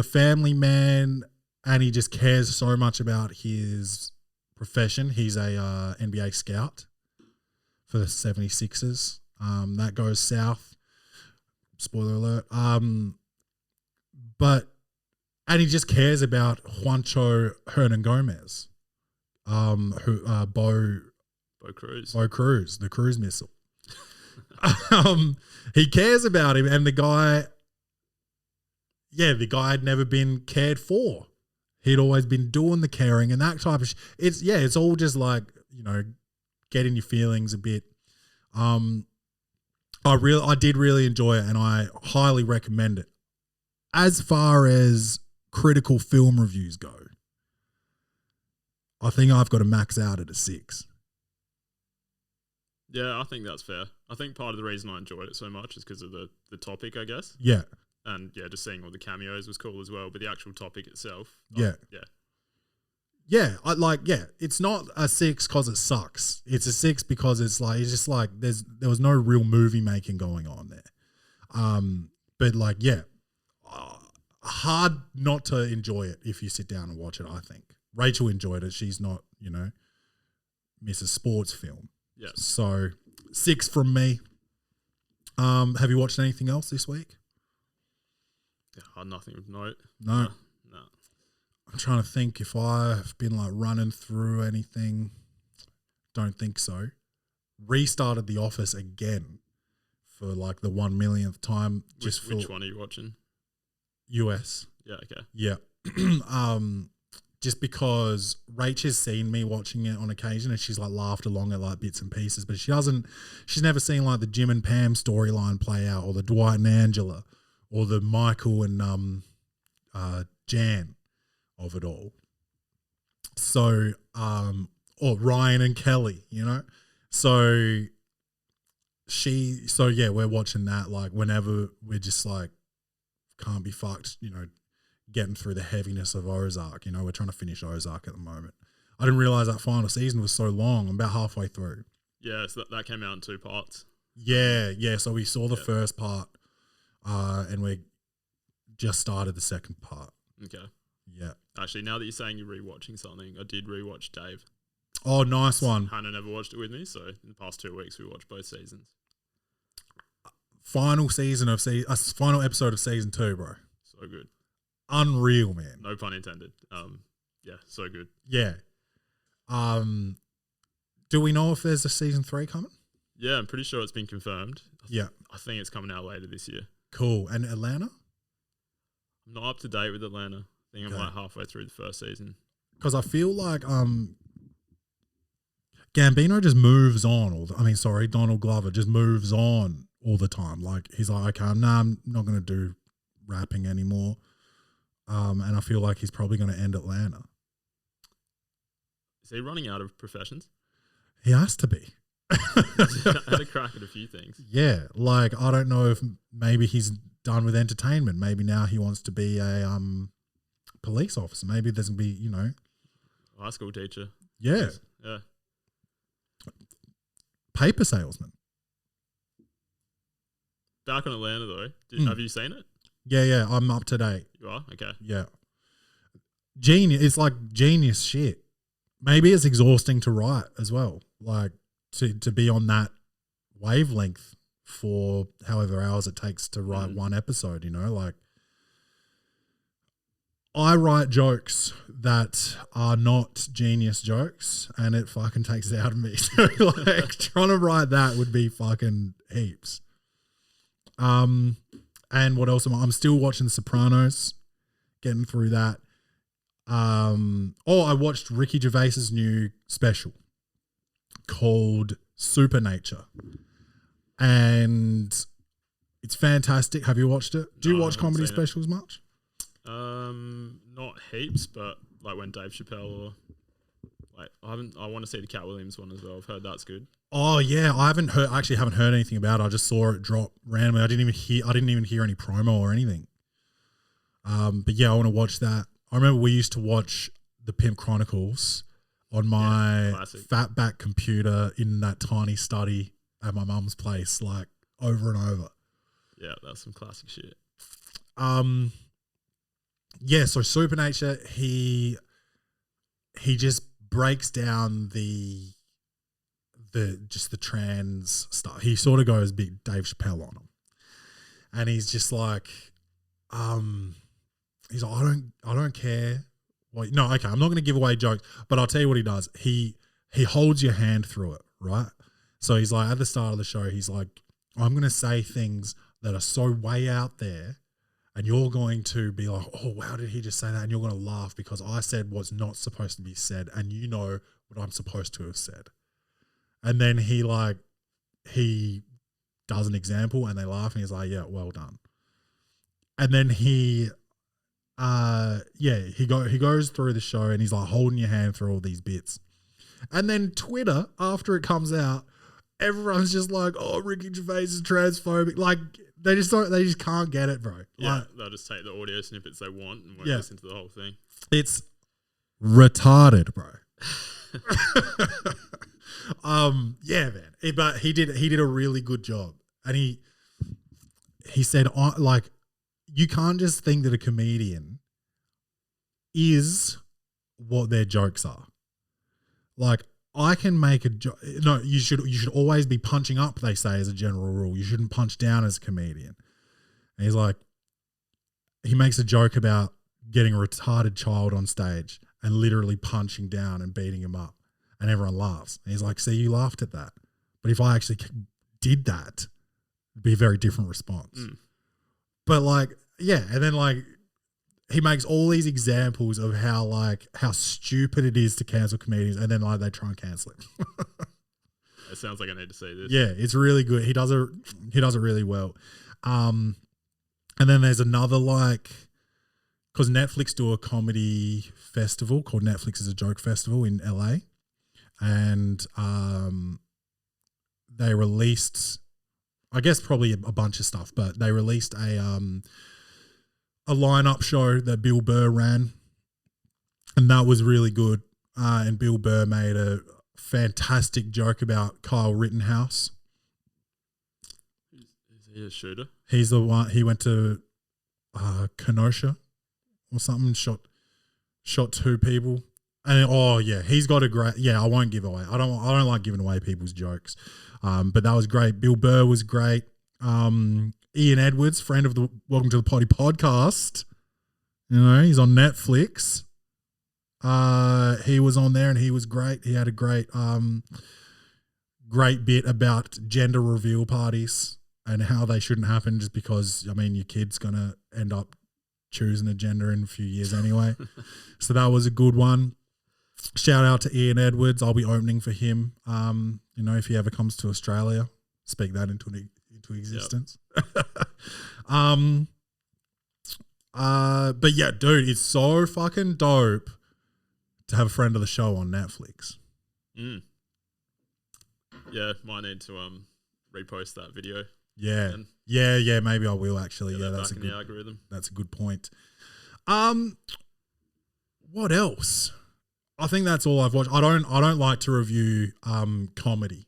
family man, and he just cares so much about his profession. He's a NBA scout for the 76ers. That goes south. Spoiler alert. And he just cares about Juancho Hernan Gomez, Bo Cruz, the cruise missile. He cares about him, and the guy had never been cared for. He'd always been doing the caring and that type of it's all just like, you know, getting your feelings a bit. I did really enjoy it, and I highly recommend it. As far as critical film reviews go, I think I've got to max out at a 6. Yeah, I think that's fair. I think part of the reason I enjoyed it so much is because of the topic, I guess. Yeah. And yeah, just seeing all the cameos was cool as well. But the actual topic itself. Yeah. Yeah. It's not a 6 because it sucks. It's a 6 because it's just like there was no real movie making going on there. But like, yeah, hard not to enjoy it if you sit down and watch it, I think. Rachel enjoyed it. She's not, you know, Mrs. Sports film. Yeah. So 6 from me. Have you watched anything else this week? Nothing of note. No. No. I'm trying to think if I've been like running through anything. Don't think so. Restarted The Office again for like the 1 millionth time. Which one are you watching? US. Yeah, okay. Yeah. Just because Rach has seen me watching it on occasion, and she's like laughed along at like bits and pieces, but she's never seen like the Jim and Pam storyline play out, or the Dwight and Angela, or the Michael and Jan of it all. So, or Ryan and Kelly, you know? So we're watching that like whenever we're just like, can't be fucked, you know, getting through the heaviness of Ozark. You know, we're trying to finish Ozark at the moment. I didn't realize that final season was so long. I'm about halfway through. Yeah, so that came out in 2 parts. Yeah. So we saw the first part, and we just started the second part. Okay. Yeah. Actually, now that you're saying you're rewatching something, I did rewatch Dave. Oh, nice one. Hannah never watched it with me, so in the past 2 weeks we watched both seasons. Final episode of season 2, bro. So good. Unreal, man. No pun intended. Yeah, so good. Yeah. Do we know if there's a season 3 coming? Yeah, I'm pretty sure it's been confirmed. I think it's coming out later this year. Cool. And Atlanta? I'm not up to date with Atlanta. I think I'm like halfway through the first season. Because I feel like Gambino just moves on. Donald Glover just moves on all the time. Like, he's like, okay, I'm not going to do rapping anymore. And I feel like he's probably going to end Atlanta. Is he running out of professions? He has to be. I had a crack at a few things. Yeah, like I don't know if maybe he's done with entertainment. Maybe now he wants to be a police officer. Maybe there's gonna be, High school teacher. Yeah. Yeah. Paper salesman. Back on Atlanta though. Have you seen it? Yeah, I'm up to date. You are? Okay. Yeah. Genius. It's like genius shit. Maybe it's exhausting to write as well. Like to be on that wavelength for however hours it takes to write one episode, like I write jokes that are not genius jokes and it fucking takes it out of me. So like trying to write that would be fucking heaps. And what else I'm still watching The Sopranos, getting through that. I watched Ricky Gervais's new special called Supernature, and it's fantastic. Have you watched it? Do you watch comedy specials much? Not heaps, but like when Dave Chappelle or like I want to see the Cat Williams one as well. I've heard that's good. Oh yeah, I haven't heard anything about it. I just saw it drop randomly. I didn't even hear any promo or anything. But yeah, I want to watch that. I remember we used to watch The Pimp Chronicles on my fatback computer in that tiny study at my mum's place, like over and over. Yeah, that's some classic shit. Yeah, so Supernature, he just breaks down the trans stuff. He sort of goes big Dave Chappelle on him. And he's just like, he's like, I don't care. Well, no, okay, I'm not going to give away jokes, but I'll tell you what he does. He holds your hand through it, right? So he's like, at the start of the show, he's like, I'm going to say things that are so way out there, and you're going to be like, oh, wow, did he just say that? And you're going to laugh because I said what's not supposed to be said, and you know what I'm supposed to have said. And then he does an example, and they laugh, and he's like, yeah, well done. And then he goes through the show, and he's like holding your hand through all these bits. And then Twitter, after it comes out, everyone's just like, oh, Ricky Gervais is transphobic. Like, they just can't get it, bro. Yeah, like, they'll just take the audio snippets they want and won't listen to the whole thing. It's retarded, bro. Yeah, man. But he did a really good job. And he said, like, you can't just think that a comedian is what their jokes are. Like, I can make a joke. No, you should always be punching up, they say, as a general rule. You shouldn't punch down as a comedian. And he's like, he makes a joke about getting a retarded child on stage and literally punching down and beating him up. And everyone laughs. And he's like, see, you laughed at that. But if I actually did that, it'd be a very different response. But like, yeah. And then like, he makes all these examples of how stupid it is to cancel comedians, and then like they try and cancel it. It sounds like I need to see this. Yeah, it's really good. He does it really well. And then there's another, like, because Netflix do a comedy festival called Netflix is a Joke Festival in LA, and they released, I guess probably a bunch of stuff, but they released a lineup show that Bill Burr ran, and that was really good. And Bill Burr made a fantastic joke about Kyle Rittenhouse. Is he a shooter? He's the one. He went to Kenosha or something. Shot 2 people. And oh yeah, he's got a great. Yeah, I won't give away. I don't like giving away people's jokes. But that was great. Bill Burr was great. Ian Edwards, friend of the Welcome to the Poddy podcast. You know, he's on Netflix. He was on there and he was great. He had a great bit about gender reveal parties and how they shouldn't happen just because, I mean, your kid's going to end up choosing a gender in a few years anyway. So that was a good one. Shout out to Ian Edwards. I'll be opening for him. You know, if he ever comes to Australia, speak that into existence. Yep. But yeah, dude, it's so fucking dope to have a friend of the show on Netflix. Mm. Yeah, might need to repost that video. Yeah, And yeah. Maybe I will actually. Yeah, that's the algorithm. That's a good point. What else? I think that's all I've watched. I don't like to review comedy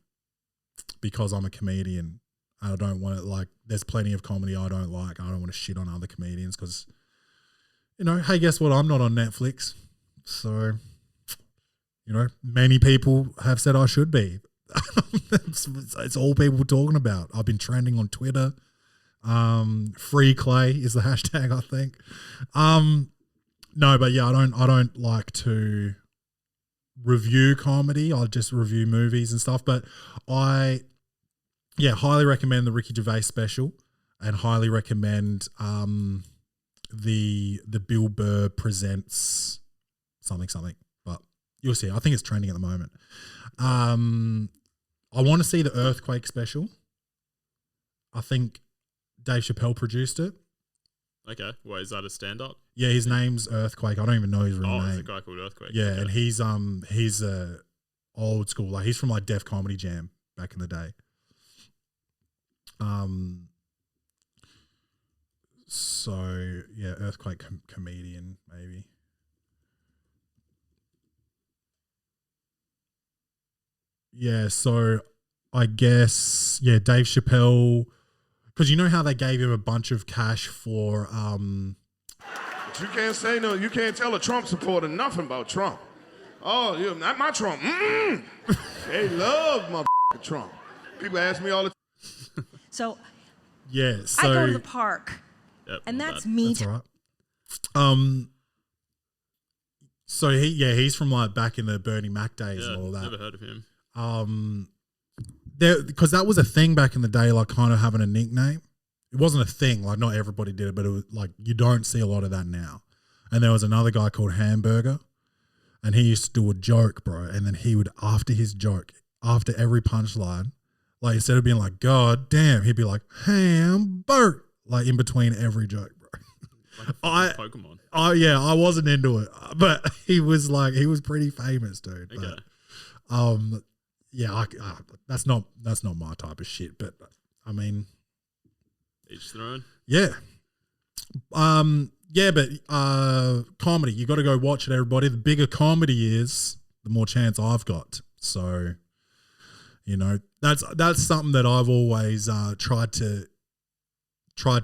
because I'm a comedian. I don't want to there's plenty of comedy I don't like. I don't want to shit on other comedians because, hey, guess what? I'm not on Netflix. So, many people have said I should be. it's all people talking about. I've been trending on Twitter. Free Clay is the hashtag, I think. No, but yeah, I don't like to review comedy. I just review movies and stuff. But I highly recommend the Ricky Gervais special, and highly recommend the Bill Burr presents something. But you'll see. I think it's trending at the moment. I want to see the Earthquake special. I think Dave Chappelle produced it. Okay. Well, is that a stand-up? Yeah, his name's Earthquake. I don't even know his real name. Oh, it's a guy called Earthquake. Yeah, okay. and he's old school. He's from Def Comedy Jam back in the day. So yeah, Earthquake comedian maybe. Yeah, so I guess Dave Chappelle, because you know how they gave him a bunch of cash for But you can't say no. You can't tell a Trump supporter nothing about Trump. Oh, you're not my Trump. They love my Trump. People ask me all the time. So yeah, I go to the park, Yep, and that's that. me. That's all right. So he's from back in the Bernie Mac days and all that. Never heard of him. Because that was a thing back in the day, kind of having a nickname. It wasn't a thing, not everybody did it, but it was you don't see a lot of that now. And there was another guy called Hamburger, and he used to do a joke, bro. And then he would, after his joke, after every punchline, instead of being God damn, he'd be like, Hamburger, in between every joke, bro. Pokemon. I wasn't into it, but he was pretty famous, dude. Okay. But, that's not my type of shit. But I mean, Each their own. yeah, but comedy, you got to go watch it, everybody. The bigger comedy is, the more chance I've got. So, that's something that I've always tried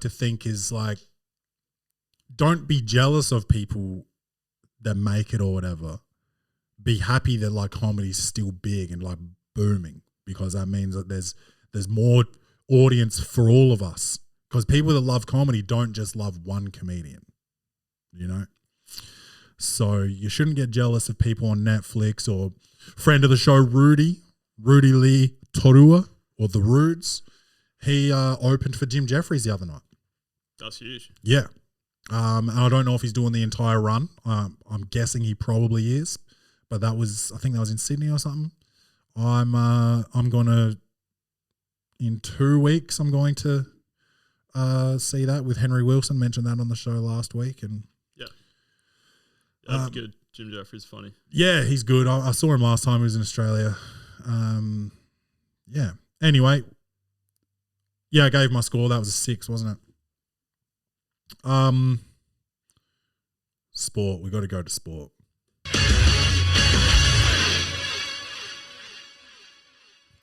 to think is don't be jealous of people that make it or whatever. Be happy that comedy's still big and booming, because that means that there's more audience for all of us. Because people that love comedy don't just love one comedian, So you shouldn't get jealous of people on Netflix or friend of the show Rudy Lee Torua, or the Rudes. He opened for Jim Jeffries the other night. That's huge. Yeah. And I don't know if he's doing the entire run. I'm guessing he probably is, but I think that was in Sydney or something. I'm gonna, in 2 weeks, I'm going to see that with Henry Wilson. Mentioned that on the show last week, and that's good. Jim Jeffries funny. Yeah, he's good. I saw him last time he was in Australia. Yeah. Anyway, I gave my score. That was a 6, wasn't it? Sport. We got to go to sport.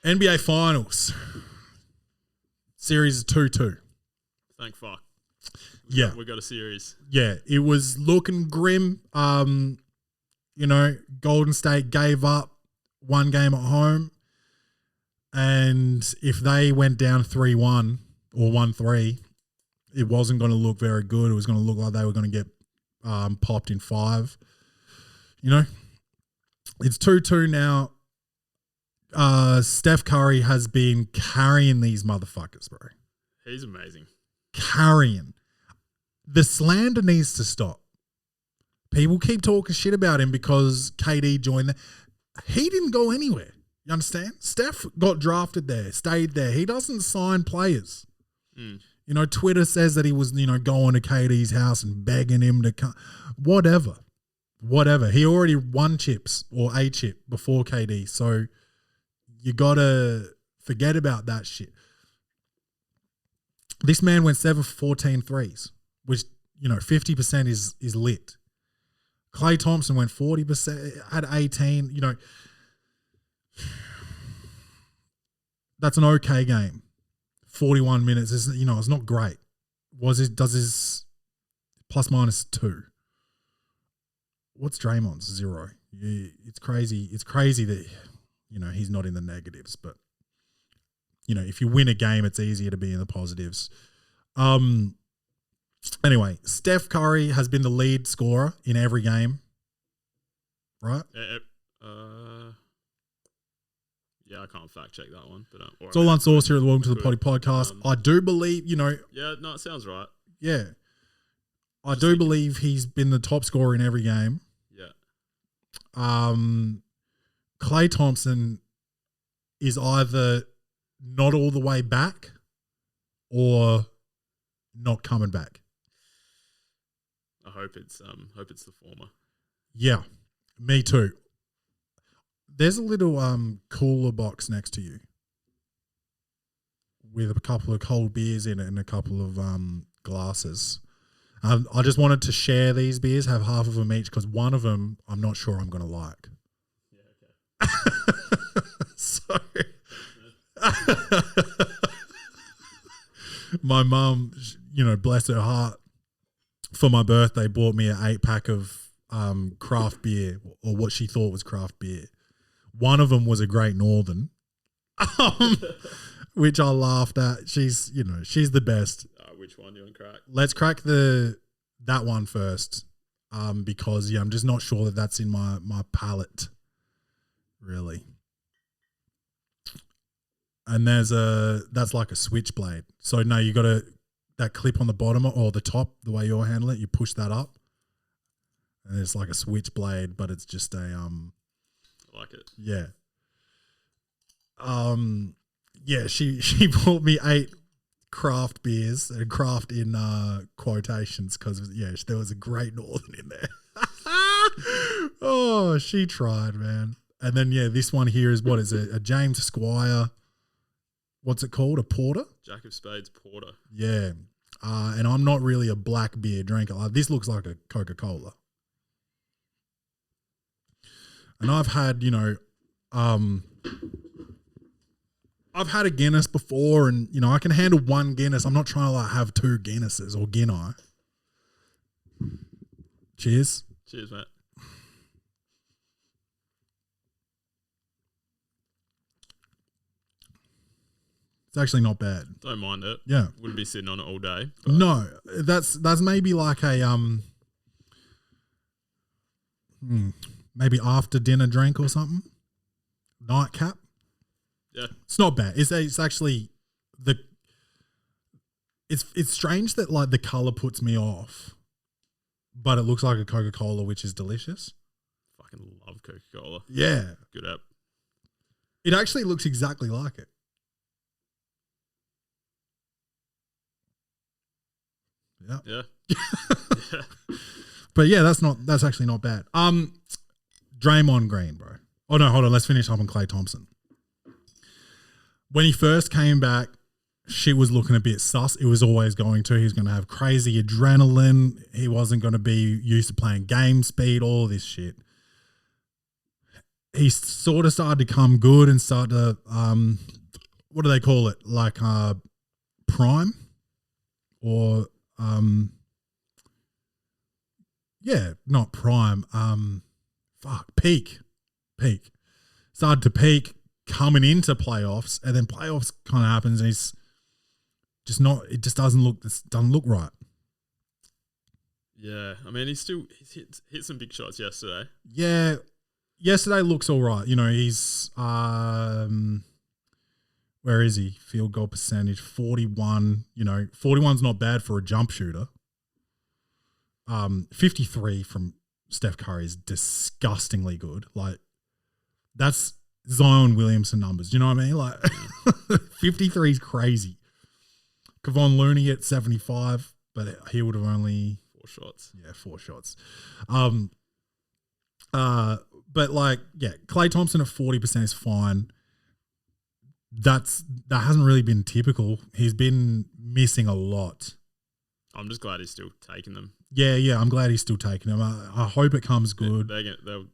NBA Finals. Series is 2-2. Thank fuck. We got a series. Yeah, it was looking grim. Golden State gave up one game at home, and if they went down 3-1 or 1-3, it wasn't going to look very good. It was going to look like they were going to get popped in 5. It's 2-2 now. Steph Curry has been carrying these motherfuckers, bro. He's amazing. Carrying. The slander needs to stop. People keep talking shit about him because KD joined. He didn't go anywhere. You understand? Steph got drafted there, stayed there. He doesn't sign players. Twitter says that he was, going to KD's house and begging him to come. Whatever. whatever. He already won chips or a chip before KD. So you got to forget about that shit. This man went 7 for 14 threes, which, 50% is lit. Klay Thompson went 40%, had 18, that's an okay game. 41 minutes is, it's not great. Does his plus minus 2? What's Draymond's 0? It's crazy. It's crazy that, he's not in the negatives, but if you win a game, it's easier to be in the positives. Anyway, Steph Curry has been the lead scorer in every game, right? Yeah, I can't fact check that one. But it's all unsourced here at the Welcome to the Poddy podcast. I do believe, Yeah, no, it sounds right. Yeah. I do believe he's been the top scorer in every game. Yeah. Klay Thompson is either not all the way back or not coming back. I hope it's the former. Yeah, me too. There's a little cooler box next to you with a couple of cold beers in it and a couple of glasses. I just wanted to share these beers, have half of them each, because one of them I'm not sure I'm going to like. Yeah, okay. So, my mum, bless her heart, for my birthday bought me an 8-pack of craft beer, or what she thought was craft beer. One of them was a Great Northern, which I laughed at. She's the best. Which one do you want to crack? Let's crack that one first, because I'm just not sure that that's in my palate, really. And that's like a switchblade. So no, you got that clip on the bottom or the top, the way you're handling it, you push that up, and it's like a switchblade, but it's just a I like it. Yeah. Yeah, she bought me 8 craft beers, and craft in quotations, because there was a Great Northern in there. Oh, she tried, man. And then this one here is, what is it? A James Squire. What's it called? A porter? Jack of Spades porter. Yeah. And I'm not really a black beer drinker. This looks like a Coca-Cola. And I've had, I've had a Guinness before, and, I can handle one Guinness. I'm not trying to have 2 Guinnesses or Guinness. Cheers. Cheers, mate. It's actually not bad. Don't mind it. Yeah. Wouldn't be sitting on it all day. No, that's maybe like a maybe after dinner drink or something. Nightcap. Yeah. It's not bad. It's actually it's strange that like the color puts me off, but it looks like a Coca-Cola, which is delicious. Fucking love Coca-Cola. Yeah. Good app. It actually looks exactly like it. Yeah. Yeah. Yeah. But yeah, that's actually not bad. Draymond Green, bro. Oh no, hold on. Let's finish up on Klay Thompson. When he first came back, shit was looking a bit sus. It was always going to. He was going to have crazy adrenaline. He wasn't going to be used to playing game speed, all this shit. He sort of started to come good and start to, what do they call it? Like prime? Or, yeah, not prime. Peak. Started to peak coming into playoffs, and then playoffs kind of happens, and he's just not. It just doesn't look right. Yeah, I mean, he's hit some big shots yesterday. Yeah, yesterday looks all right. He's where is he? Field goal percentage 41. 41's not bad for a jump shooter. 53 from Steph Curry is disgustingly good. Like, that's Zion Williamson numbers. You know what I mean? Like, 53 is crazy. Kevon Looney at 75, but he would have only 4 shots. Yeah, 4 shots. But like, yeah, Klay Thompson at 40% is fine. That hasn't really been typical. He's been missing a lot. I'm just glad he's still taking them. Yeah, I'm glad he's still taking them. I hope it comes good. They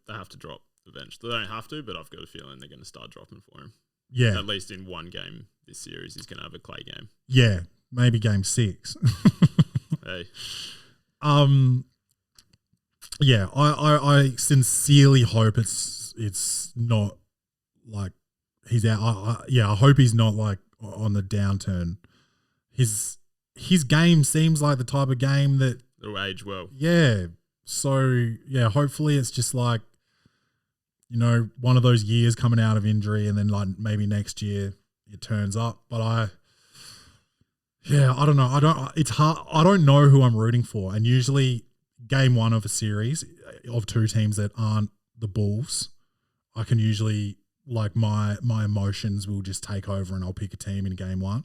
have to drop eventually. They don't have to, but I've got a feeling they're going to start dropping for him. Yeah. At least in one game this series, he's going to have a Klay game. Yeah, maybe game 6. Hey. Yeah, I sincerely hope it's not like he's out. I hope he's not like on the downturn. His game seems like the type of game that it'll age well. Yeah. So yeah, hopefully it's just like, you know, one of those years coming out of injury, and then like maybe next year it turns up. But I don't know. It's hard. I don't know who I'm rooting for. And usually game 1 of a series of 2 teams that aren't the Bulls, I can usually like my emotions will just take over and I'll pick a team in game 1.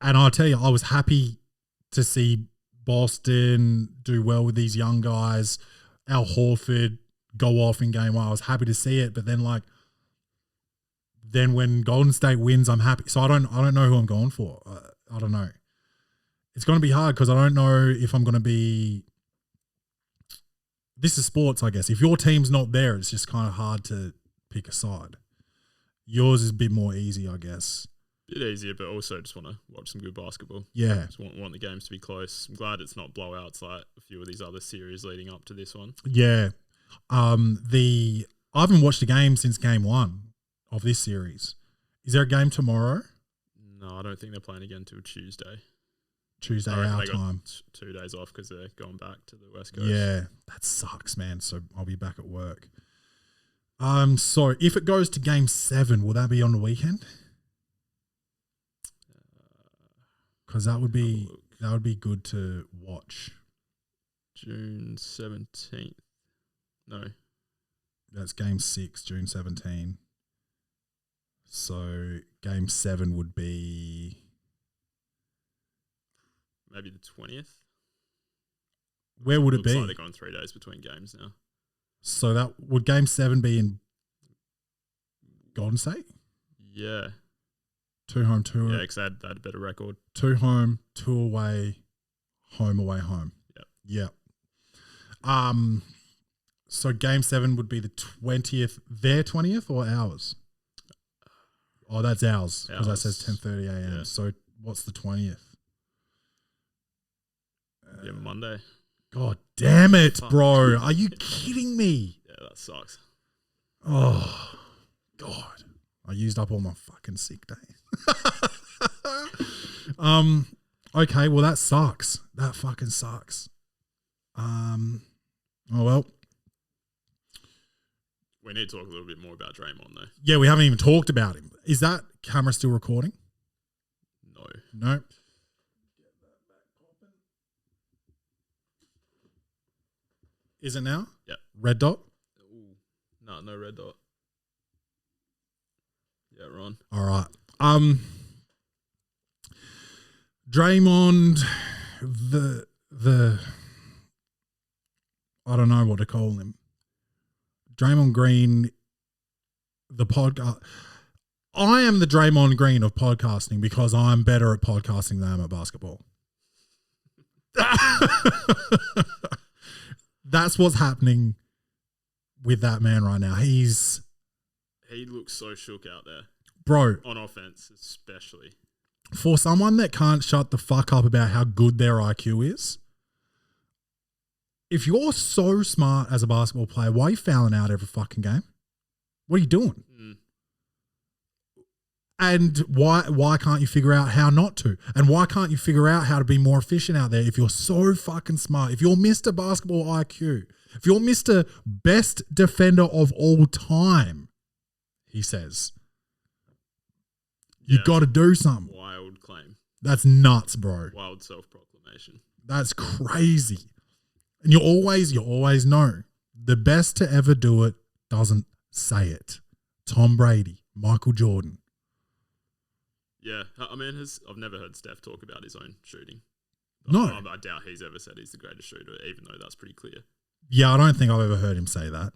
And I'll tell you, I was happy to see Boston do well with these young guys. Al Horford go off in game 1. I was happy to see it, but then when Golden State wins, I'm happy. So I don't know who I'm going for. I don't know. It's going to be hard because I don't know if I'm going to be. This is sports, I guess. If your team's not there, it's just kind of hard to pick a side. Yours is a bit more easy, I guess. Bit easier, but also just want to watch some good basketball. Yeah. Just want the games to be close. I'm glad it's not blowouts like a few of these other series leading up to this one. Yeah. I haven't watched a game since game 1 of this series. Is there a game tomorrow? No, I don't think they're playing again until Tuesday. Tuesday our time. 2 days off because they're going back to the West Coast. Yeah, that sucks, man. So I'll be back at work. So if it goes to game 7, will that be on the weekend? Because that would be good to watch. June 17th. No. That's game 6, June 17. So game 7 would be maybe the 20th. Where would it be? Like they're going 3 days between games now. So that would game 7 be in Golden State? Yeah. 2 home, 2 Yeah, because they had a better record. 2 home, 2 away, home, away, home. Yep. So game 7 would be the 20th. Their 20th or ours? Oh, that's ours because that says 10:30 a.m. Yeah. So what's the 20th? Monday. God damn it, bro! Are you kidding me? Yeah, that sucks. Oh, God! I used up all my fucking sick days. Okay, well that sucks. That fucking sucks. Oh well. We need to talk a little bit more about Draymond, though. Yeah, we haven't even talked about him. Is that camera still recording? No. Is it now? Yeah. Red dot? Ooh. No red dot. Yeah, Ron. All right. Draymond, the I don't know what to call him. Draymond Green, the podcast. I am the Draymond Green of podcasting because I'm better at podcasting than I am at basketball. That's what's happening with that man right now. He looks so shook out there. Bro. On offense, especially. For someone that can't shut the fuck up about how good their IQ is, if you're so smart as a basketball player, why are you fouling out every fucking game? What are you doing? And why can't you figure out how not to? And why can't you figure out how to be more efficient out there if you're so fucking smart? If you're Mr. Basketball IQ, if you're Mr. Best Defender of all time, he says, you got to do something. Wild claim. That's nuts, bro. Wild self-proclamation. That's crazy. And you always know the best to ever do it doesn't say it. Tom Brady, Michael Jordan. Yeah, I mean, I've never heard Steph talk about his own shooting. No. I doubt he's ever said he's the greatest shooter, even though that's pretty clear. Yeah, I don't think I've ever heard him say that.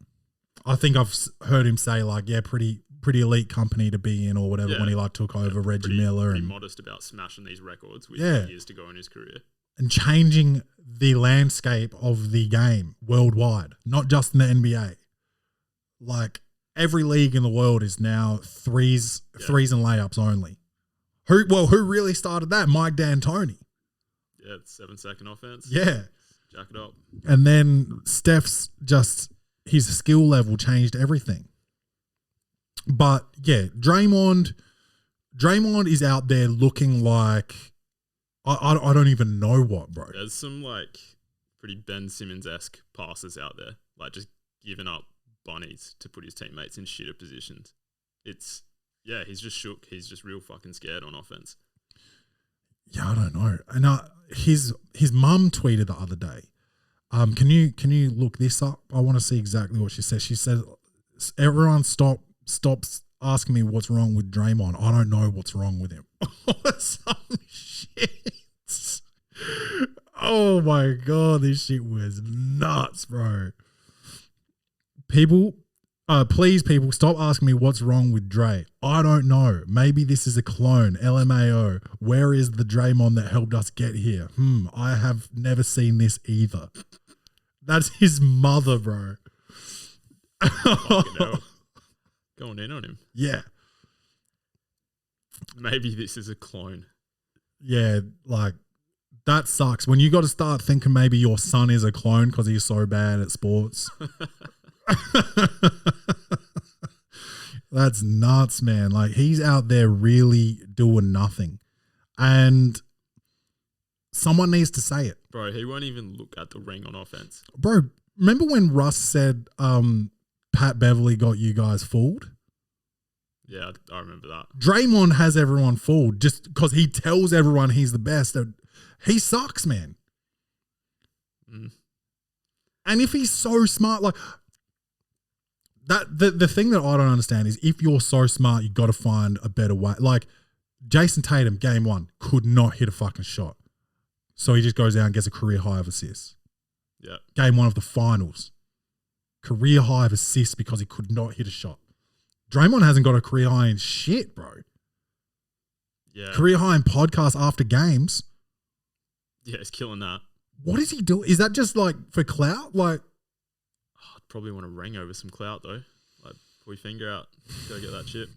I think I've heard him say like, yeah, pretty elite company to be in or whatever when he like took over Reggie Miller pretty and modest about smashing these records with years to go in his career and changing the landscape of the game worldwide, not just in the NBA. Like every league in the world is now threes and layups only. Who really started that? Mike D'Antoni. Yeah, 7-second offense. Yeah. Jack it up. And then Steph's his skill level changed everything. But yeah, Draymond is out there looking like I don't even know what, bro. There's some like pretty Ben Simmons-esque passes out there, like just giving up bunnies to put his teammates in shitter positions. He's just shook. He's just real fucking scared on offense. Yeah, I don't know. And his mum tweeted the other day. Can you look this up? I want to see exactly what she said. She said, "Everyone stops asking me what's wrong with Draymond. I don't know what's wrong with him." Some shit. Oh my god, this shit was nuts, bro. People, please, people, stop asking me what's wrong with Dre. I don't know. Maybe this is a clone. LMAO. Where is the Draymond that helped us get here? I have never seen this either. That's his mother, bro. Fucking hell. Going in on him. Yeah. Maybe this is a clone. Yeah, like, that sucks. When you got to start thinking maybe your son is a clone because he's so bad at sports. That's nuts, man. Like, he's out there really doing nothing. And someone needs to say it. Bro, he won't even look at the ring on offense. Bro, remember when Russ said Pat Beverly got you guys fooled? Yeah, I remember that. Draymond has everyone fooled just because he tells everyone he's the best. He sucks, man. And if he's so smart, like that, the thing that I don't understand is if you're so smart, you got to find a better way. Like Jason Tatum, game 1, could not hit a fucking shot. So he just goes out and gets a career high of assists. Yeah. Game 1 of the finals, career high of assists because he could not hit a shot. Draymond hasn't got a career high in shit, bro. Yeah. Career high in podcasts after games. Yeah, he's killing that. What is he doing? Is that just like for clout? Like, I'd probably want to ring over some clout though. Like, pull your finger out, go get that chip.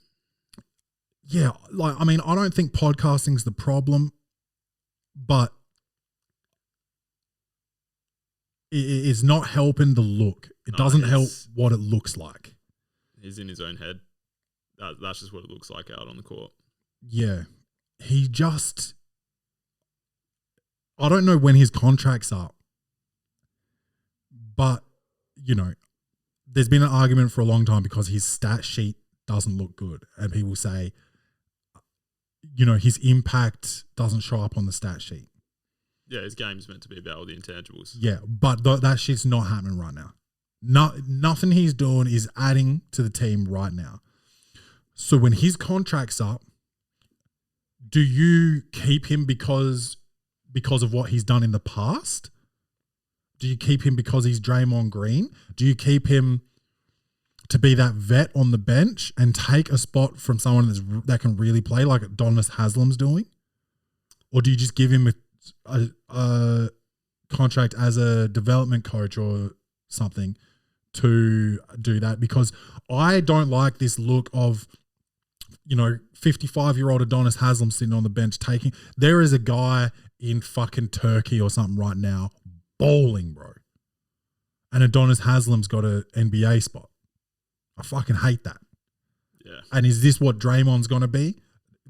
Yeah, like, I mean, I don't think podcasting's the problem, but it's not helping the look. It doesn't help what it looks like. He's in his own head. That's just what it looks like out on the court. Yeah. I don't know when his contract's up, but, you know, there's been an argument for a long time because his stat sheet doesn't look good. And people say, you know, his impact doesn't show up on the stat sheet. Yeah, his game's meant to be about all the intangibles. Yeah, but that shit's not happening right now. Nothing he's doing is adding to the team right now. So when his contract's up, do you keep him because of what he's done in the past? Do you keep him because he's Draymond Green? Do you keep him to be that vet on the bench and take a spot from someone that can really play like Adonis Haslam's doing? Or do you just give him a contract as a development coach or something to do that? Because I don't like this look of, you know, 55-year-old Adonis Haslam sitting on the bench taking. There is a guy in fucking Turkey or something right now bowling, bro. And Adonis Haslam's got an NBA spot. I fucking hate that. Yeah. And is this what Draymond's going to be?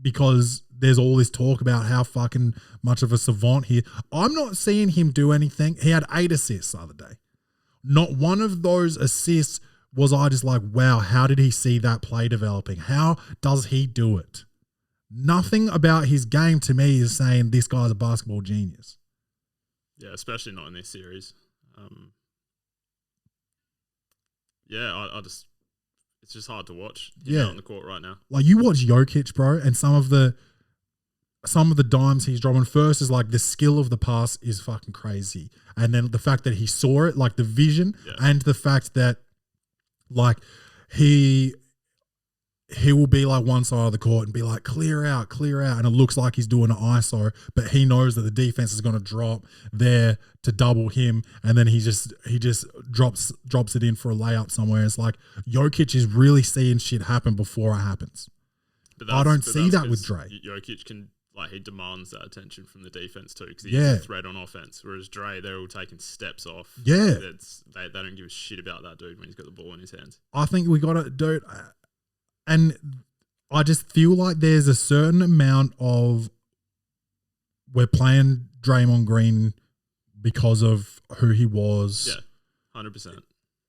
Because there's all this talk about how fucking much of a savant he is. I'm not seeing him do anything. He had 8 assists the other day. Not one of those assists was I just like, wow, how did he see that play developing? How does he do it? Nothing about his game to me is saying this guy's a basketball genius. Yeah, especially not in this series. It's just hard to watch. Yeah, on the court right now. Like you watch Jokic, bro, and some of the some of the dimes he's dropping. First is like the skill of the pass is fucking crazy. And then the fact that he saw it, like the vision, and the fact that like he will be like one side of the court and be like, clear out. And it looks like he's doing an ISO, but he knows that the defense is going to drop there to double him. And then he just drops it in for a layup somewhere. It's like Jokic is really seeing shit happen before it happens. I don't see that with Dre. Jokic can, like, he demands that attention from the defense too, because he's a threat on offense. Whereas Dre, they're all taking steps off. Yeah. They don't give a shit about that dude when he's got the ball in his hands. I think we got to, dude. And I just feel like there's a certain amount of we're playing Draymond Green because of who he was. Yeah, 100%.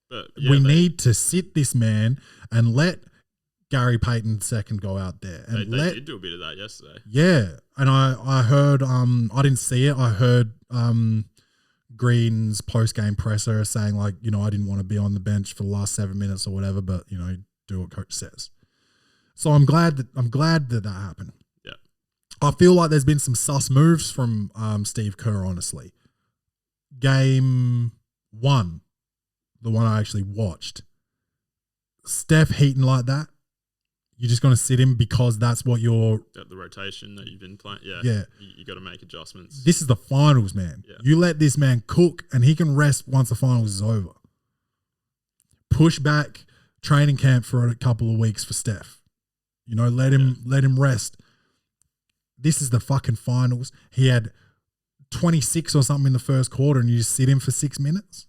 But we need to sit this man and let Gary Payton II go out there. And they did do a bit of that yesterday. Yeah. And I heard, I didn't see it. I heard Green's post-game presser saying like, you know, I didn't want to be on the bench for the last 7 minutes or whatever, but, you know, do what coach says. So I'm glad that happened. Yeah. I feel like there's been some sus moves from Steve Kerr, honestly. Game 1, the one I actually watched, Steph heating like that, you're just going to sit him because that's what you're... The rotation that you've been playing. Yeah. Yeah. You got to make adjustments. This is the finals, man. Yeah. You let this man cook and he can rest once the finals is over. Push back training camp for a couple of weeks for Steph. You know, let him rest. This is the fucking finals. He had 26 or something in the first quarter and you just sit him for 6 minutes.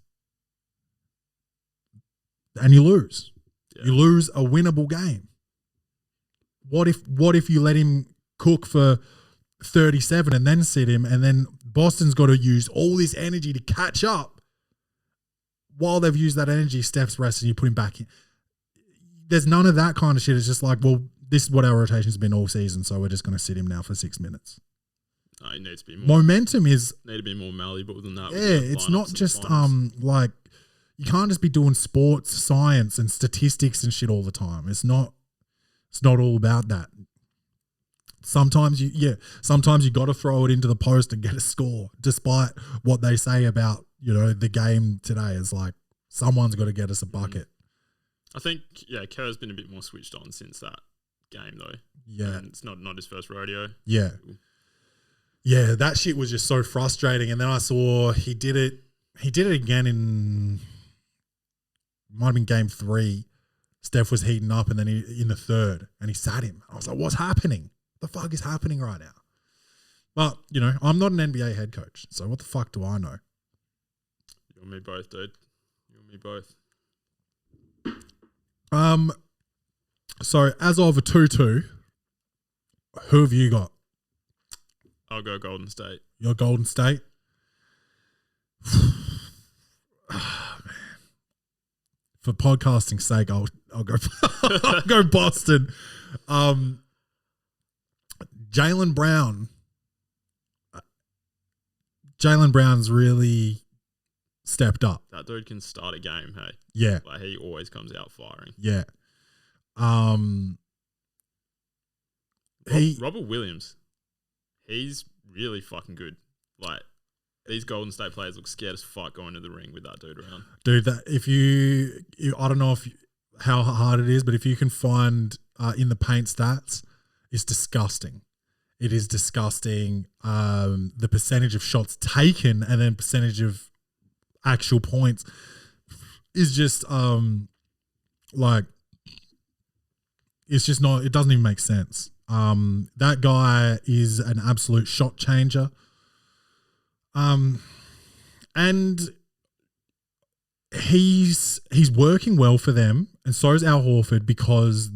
And you lose. Yeah. You lose a winnable game. What if you let him cook for 37 and then sit him, and then Boston's got to use all this energy to catch up? While they've used that energy, Steph's resting, you put him back in. There's none of that kind of shit. It's just like, well, this is what our rotation's been all season, so we're just going to sit him now for 6 minutes. It needs to be more. Momentum is... Need to be more malleable than that. Yeah, it's not just like... You can't just be doing sports science and statistics and shit all the time. It's not all about that. Sometimes you got to throw it into the post and get a score, despite what they say about, you know, the game today. It's like someone's got to get us a bucket. I think Kerr's been a bit more switched on since that game though. Yeah, and it's not his first rodeo. Yeah, yeah, that shit was just so frustrating. And then I saw he did it again in. Might have been game 3. Steph was heating up and then in the third and he sat him. I was like, what's happening? What the fuck is happening right now? But, you know, I'm not an NBA head coach, so what the fuck do I know? You and me both, dude. You and me both. So as of a 2-2, who have you got? I'll go Golden State. Your Golden State? For podcasting's sake, I'll go I'll go Boston. Jaylen Brown's really stepped up. That dude can start a game, hey. Yeah. Like he always comes out firing. Yeah. Robert Williams, he's really fucking good. Like these Golden State players look scared as fuck going to the ring with that dude around. Dude, that I don't know how hard it is, but if you can find in the paint stats, it's disgusting. It is disgusting. The percentage of shots taken and then percentage of actual points is just like it's just not. It doesn't even make sense. That guy is an absolute shot changer. And he's working well for them, and so is Al Horford, because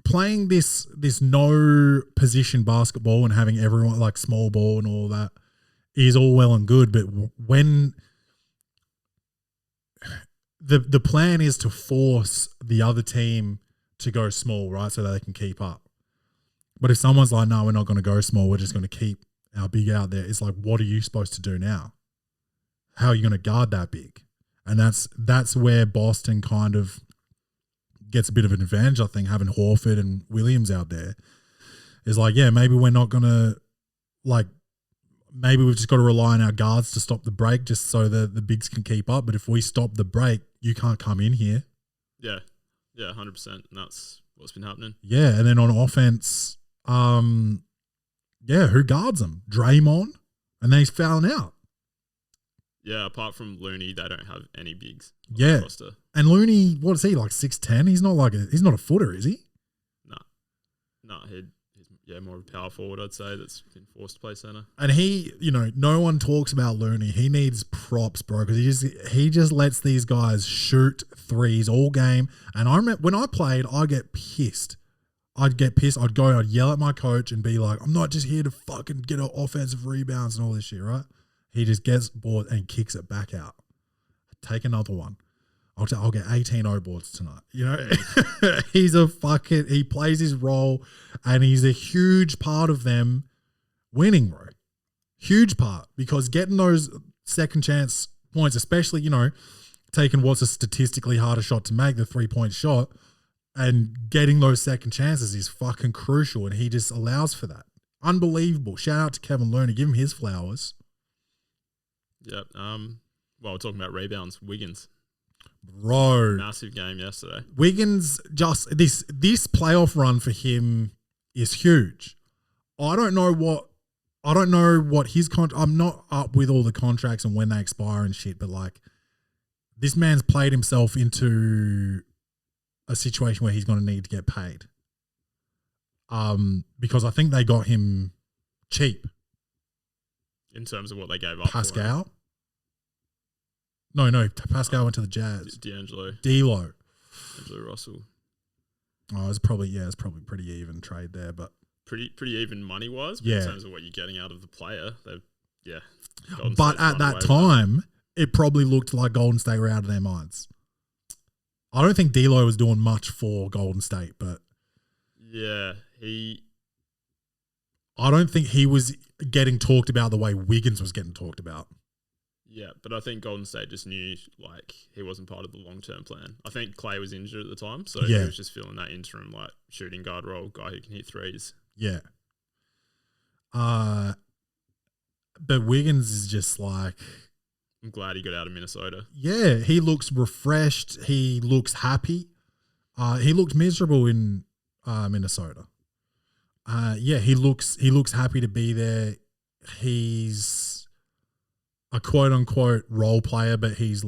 playing this no position basketball and having everyone like small ball and all that is all well and good, but when the plan is to force the other team to go small, right, so that they can keep up. But if someone's like, no, we're not going to go small, we're just going to keep our big out there, it's like, what are you supposed to do now? How are you going to guard that big? And that's where Boston kind of gets a bit of an advantage, I think, having Horford and Williams out there. is like, yeah, maybe we're not going to, like, maybe we've just got to rely on our guards to stop the break just so that the bigs can keep up. But if we stop the break, you can't come in here. Yeah. Yeah, 100%. And that's what's been happening. Yeah, and then on offense, who guards them? Draymond, and then he's fouling out. Yeah, apart from Looney, they don't have any bigs. On Yeah, the roster. And Looney, what is he, like 6'10"? He's not a footer, is he? No, he's more of a power forward, I'd say, that's been forced to play center. And he, no one talks about Looney. He needs props, bro, because he just lets these guys shoot threes all game. And I remember when I played, I'd get pissed. I'd yell at my coach and be like, I'm not just here to fucking get offensive rebounds and all this shit, right? He just gets bored and kicks it back out. Take another one. I'll get 18 O-boards tonight. He plays his role and he's a huge part of them winning, bro. Huge part, because getting those second chance points, especially, taking what's a statistically harder shot to make, the 3-point shot, and getting those second chances is fucking crucial, and he just allows for that. Unbelievable. Shout out to Kevin Looney. Give him his flowers. Yep. We're talking about rebounds. Wiggins. Bro. Massive game yesterday. Wiggins, just this playoff run for him is huge. I don't know what his I'm not up with all the contracts and when they expire and shit, but like this man's played himself into a situation where he's going to need to get paid. Because I think they got him cheap. In terms of what they gave up. Pascal? No. Pascal went to the Jazz. D'Lo Russell. Oh, it's probably pretty even trade there, but pretty even money wise. Yeah. In terms of what you're getting out of the player, But at that time, it probably looked like Golden State were out of their minds. I don't think D'Lo was doing much for Golden State, but yeah, I don't think he was getting talked about the way Wiggins was getting talked about. Yeah, but I think Golden State just knew like he wasn't part of the long-term plan. I think Clay was injured at the time, so he was just filling that interim like shooting guard role, guy who can hit threes. Yeah. But Wiggins is just like, I'm glad he got out of Minnesota. Yeah, he looks refreshed. He looks happy. He looked miserable in Minnesota. He looks happy to be there. He's a quote unquote role player, but he's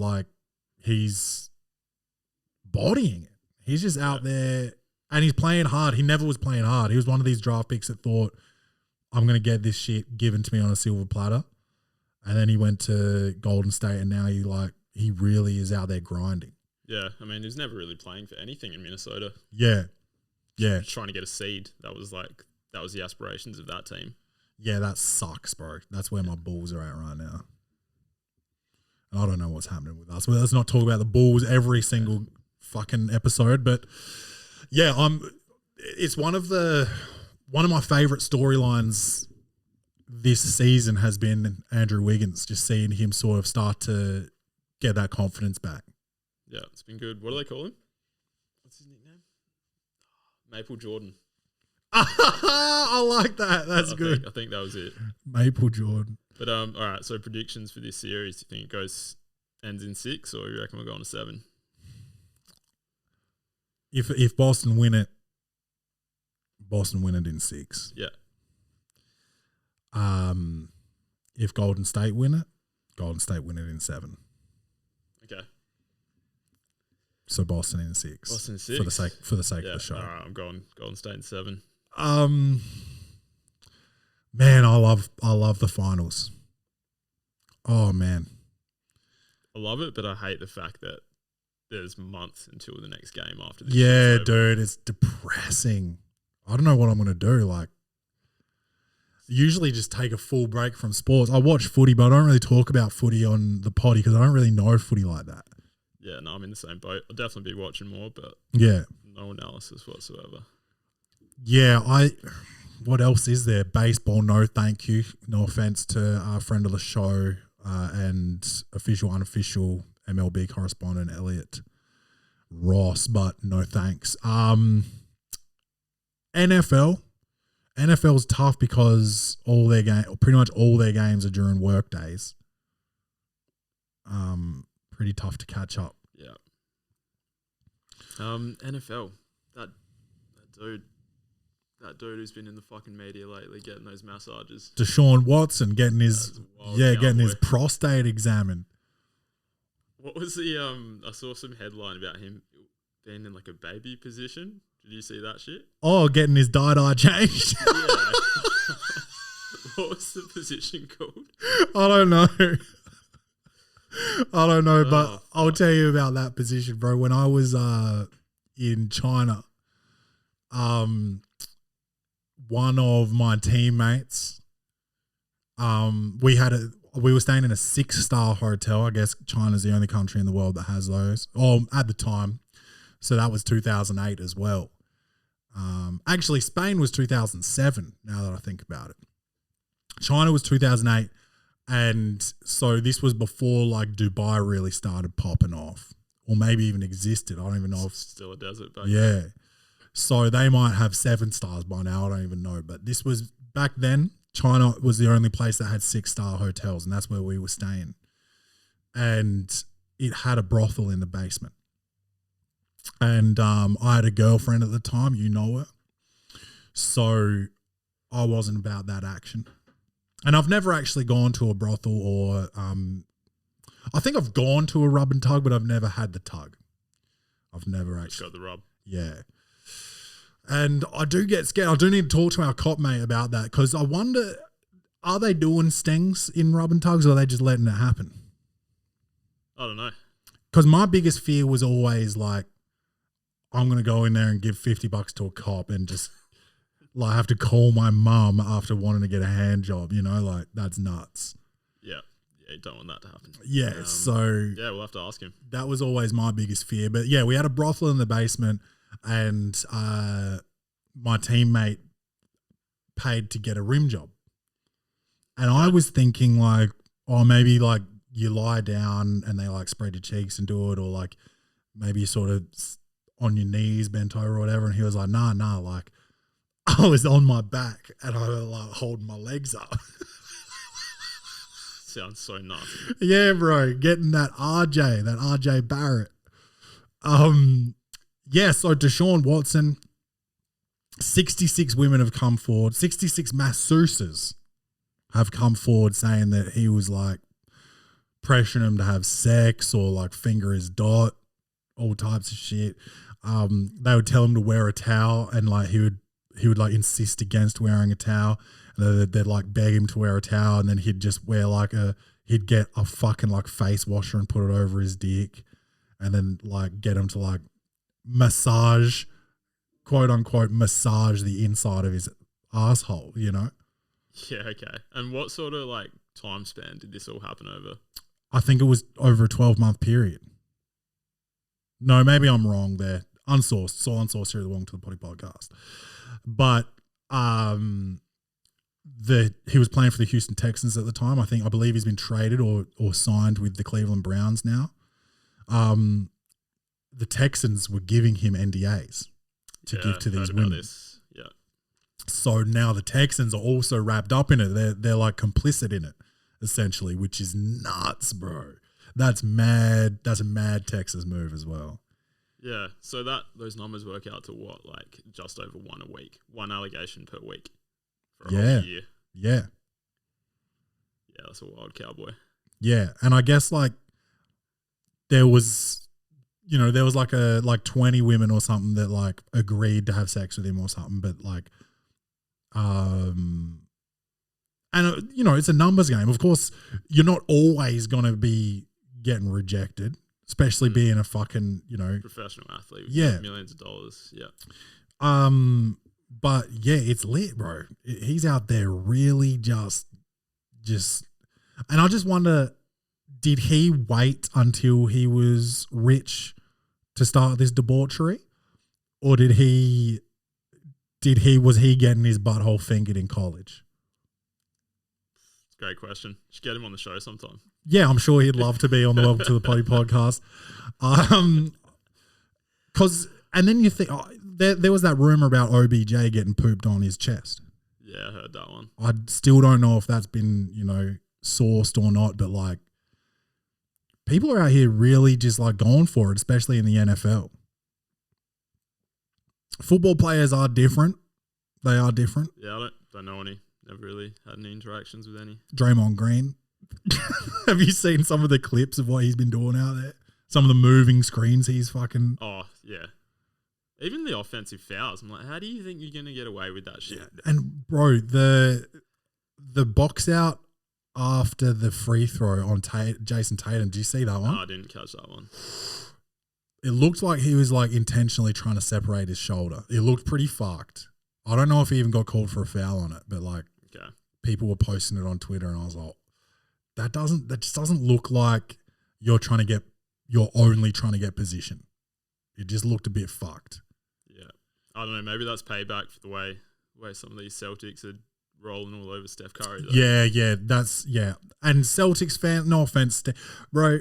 bodying it. He's just out there and he's playing hard. He never was playing hard. He was one of these draft picks that thought, I'm going to get this shit given to me on a silver platter. And then he went to Golden State and now he really is out there grinding. Yeah. I mean, he's never really playing for anything in Minnesota. Yeah. Yeah. Trying to get a seed. That was the aspirations of that team. Yeah, that sucks, bro. That's where my Bulls are at right now. And I don't know what's happening with us. Well, let's not talk about the Bulls every single fucking episode, but yeah, it's one of my favorite storylines this season has been Andrew Wiggins, just seeing him sort of start to get that confidence back. Yeah, it's been good. What do they call him? What's his nickname? Maple Jordan. I like that. That's good. I think that was it. Maple Jordan. But all right. So predictions for this series. Do you think it ends in 6, or you reckon we're going to 7? If Boston win it in 6. Yeah. If Golden State win it in 7. Okay. So Boston in 6. Boston 6 for the sake of the show. All right, I'm going Golden State in 7. Man, I love the finals. Oh man, I love it, but I hate the fact that there's months until the next game after this. Yeah, dude, it's depressing. I don't know what I'm gonna do. Like, usually just take a full break from sports. I watch footy, but I don't really talk about footy on the Poddy because I don't really know footy like that. Yeah, no, I'm in the same boat. I'll definitely be watching more, but no analysis whatsoever. Yeah, what else is there? Baseball, no thank you. No offense to our friend of the show and official, unofficial MLB correspondent Elliot Ross, but no thanks. NFL NFL's tough because pretty much all their games are during work days. Pretty tough to catch up. Yeah. NFL. That dude who's been in the fucking media lately getting those massages. Deshaun Watson getting his getting his cowboy. prostate examined. What was the I saw some headline about him being in like a baby position. Did you see that shit? Oh, getting his dye changed. Yeah. What was the position called? I don't know. But fuck. I'll tell you about that position, bro. When I was in China, one of my teammates, we were staying in a 6-star hotel. I guess China's the only country in the world that has those. At the time. So that was 2008 as well. Actually, Spain was 2007, now that I think about it. China was 2008. And so this was before like Dubai really started popping off, or maybe even existed. I don't even know if Still a desert back yeah. then. So they might have 7 stars by now. I don't even know. But this was back then. China was the only place that had 6-star hotels, and that's where we were staying. And it had a brothel in the basement. And I had a girlfriend at the time. You know her. So I wasn't about that action. And I've never actually gone to a brothel or I think I've gone to a rub and tug, but I've never had the tug. I've never actually Got the rub. Yeah. And I do get scared. I do need to talk to our cop mate about that because I wonder, are they doing stings in rub and tugs or are they just letting it happen? I don't know. Because my biggest fear was always like, I'm going to go in there and give $50 to a cop and just like have to call my mum after wanting to get a hand job, you know, like that's nuts. Yeah. Yeah, you don't want that to happen. Yeah, so yeah, we'll have to ask him. that was always my biggest fear. But yeah, we had a brothel in the basement and my teammate paid to get a rim job. And I was thinking like, oh, maybe like you lie down and they like spread your cheeks and do it, or like maybe you sort of on your knees, bent over or whatever. And he was like, nah, like I was on my back and I was like holding my legs up. Sounds so nuts. Yeah, bro, getting that RJ Barrett. Yeah, so Deshaun Watson, 66 women have come forward, 66 masseuses have come forward saying that he was like pressuring him to have sex or like finger his dot, all types of shit. They would tell him to wear a towel and like he would like insist against wearing a towel. And they'd like beg him to wear a towel and then he'd just wear like he'd get a fucking like face washer and put it over his dick and then like get him to like massage, quote unquote, massage the inside of his asshole, you know? Yeah, okay. And what sort of like time span did this all happen over? I think it was over a 12-month period. No, maybe I'm wrong there. Unsourced. So unsourced here at the Welcome to the Poddy podcast. But he was playing for the Houston Texans at the time. I believe he's been traded or signed with the Cleveland Browns now. The Texans were giving him NDAs to give to these women. Yeah. So now the Texans are also wrapped up in it. They're like complicit in it, essentially, which is nuts, bro. That's mad. That's a mad Texas move as well. Yeah. So those numbers work out to what? Like just over one a week. One allegation per week for a whole year. Yeah. Yeah, that's a wild cowboy. Yeah. And I guess like there was like 20 women or something that like agreed to have sex with him or something, but like and it's a numbers game. Of course, you're not always going to be getting rejected, especially being a fucking, professional athlete with millions of dollars. Yeah. But yeah, it's lit, bro. He's out there really just and I just wonder, did he wait until he was rich to start this debauchery? Or was he getting his butthole fingered in college? It's a great question. Should get him on the show sometime. Yeah, I'm sure he'd love to be on the Welcome to the Poddy podcast. And then you think, there was that rumor about OBJ getting pooped on his chest. Yeah, I heard that one. I still don't know if that's been, sourced or not, but like people are out here really just like going for it, especially in the NFL. Football players are different. They are different. Yeah, I don't know any. Never really had any interactions with any. Draymond Green. Have you seen some of the clips of what he's been doing out there? Some of the moving screens he's fucking... Oh, yeah. Even the offensive fouls. I'm like, how do you think you're going to get away with that shit? Yeah. And, bro, the box out after the free throw on Jason Tatum, did you see that one? No, I didn't catch that one. It looked like he was like intentionally trying to separate his shoulder. It looked pretty fucked. I don't know if he even got called for a foul on it, but like people were posting it on Twitter and I was like, that just doesn't look like you're only trying to get position. It just looked a bit fucked. Yeah. I don't know, maybe that's payback for the way some of these Celtics are rolling all over Steph Curry though. Yeah. And Celtics fans, no offense, bro,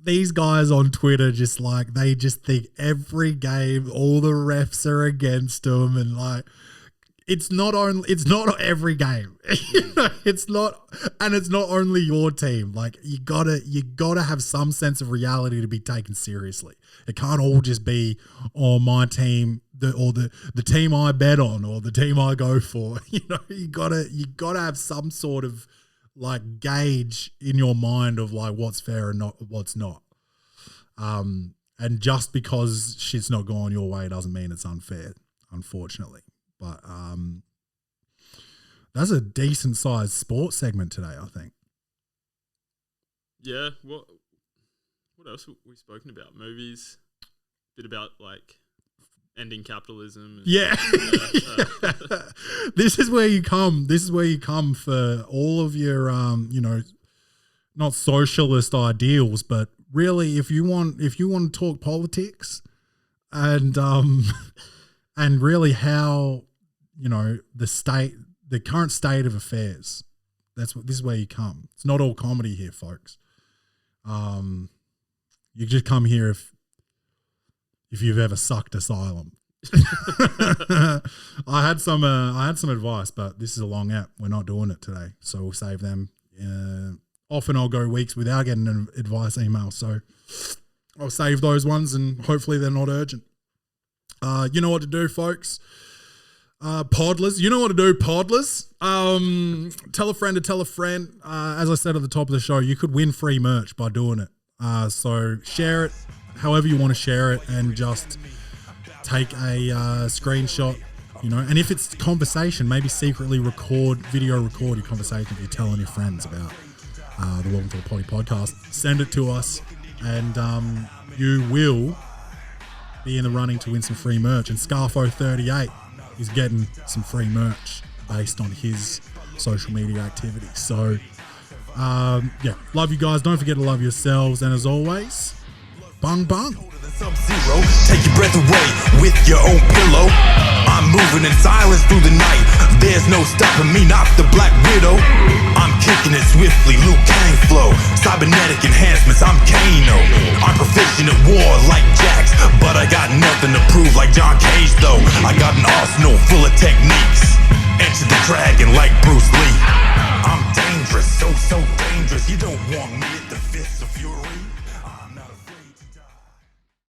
these guys on Twitter they just think every game all the refs are against them and like it's not every game. It's not only your team. Like you gotta have some sense of reality to be taken seriously. It can't all just be my team the team I bet on or the team I go for. You gotta have some sort of like gauge in your mind of like what's fair and not what's not. And just because shit's not going your way doesn't mean it's unfair, unfortunately. But that's a decent sized sports segment today, I think. Yeah. What else have we spoken about? Movies. Bit about like ending capitalism. Yeah. This is where you come. This is where you come for all of your not socialist ideals, but really if you want to talk politics and really how the current state of affairs. This is where you come. It's not all comedy here, folks. You just come here if you've ever sucked Asylum. I had some advice, but this is a long app. We're not doing it today, so we'll save them. Often I'll go weeks without getting an advice email, so I'll save those ones, and hopefully they're not urgent. You know what to do, folks. Podlers, you know what to do, Podlers. Tell a friend to tell a friend. As I said at the top of the show, you could win free merch by doing it. So share it however you want to share it and just take a screenshot, and if it's conversation, maybe secretly video record your conversation if you're telling your friends about the Welcome to the Poddy podcast. Send it to us and you will be in the running to win some free merch. And Scarfo38 is getting some free merch based on his social media activity. So, love you guys. Don't forget to love yourselves. And as always, bung bung. Sub-Zero, take your breath away with your own pillow. I'm moving in silence through the night. There's no stopping me, not the Black Widow. I'm kicking it swiftly, Liu Kang flow. Cybernetic enhancements, I'm Kano. I'm proficient at war like Jax, but I got nothing to prove like John Cage though. I got an arsenal full of techniques. Enter the dragon like Bruce Lee.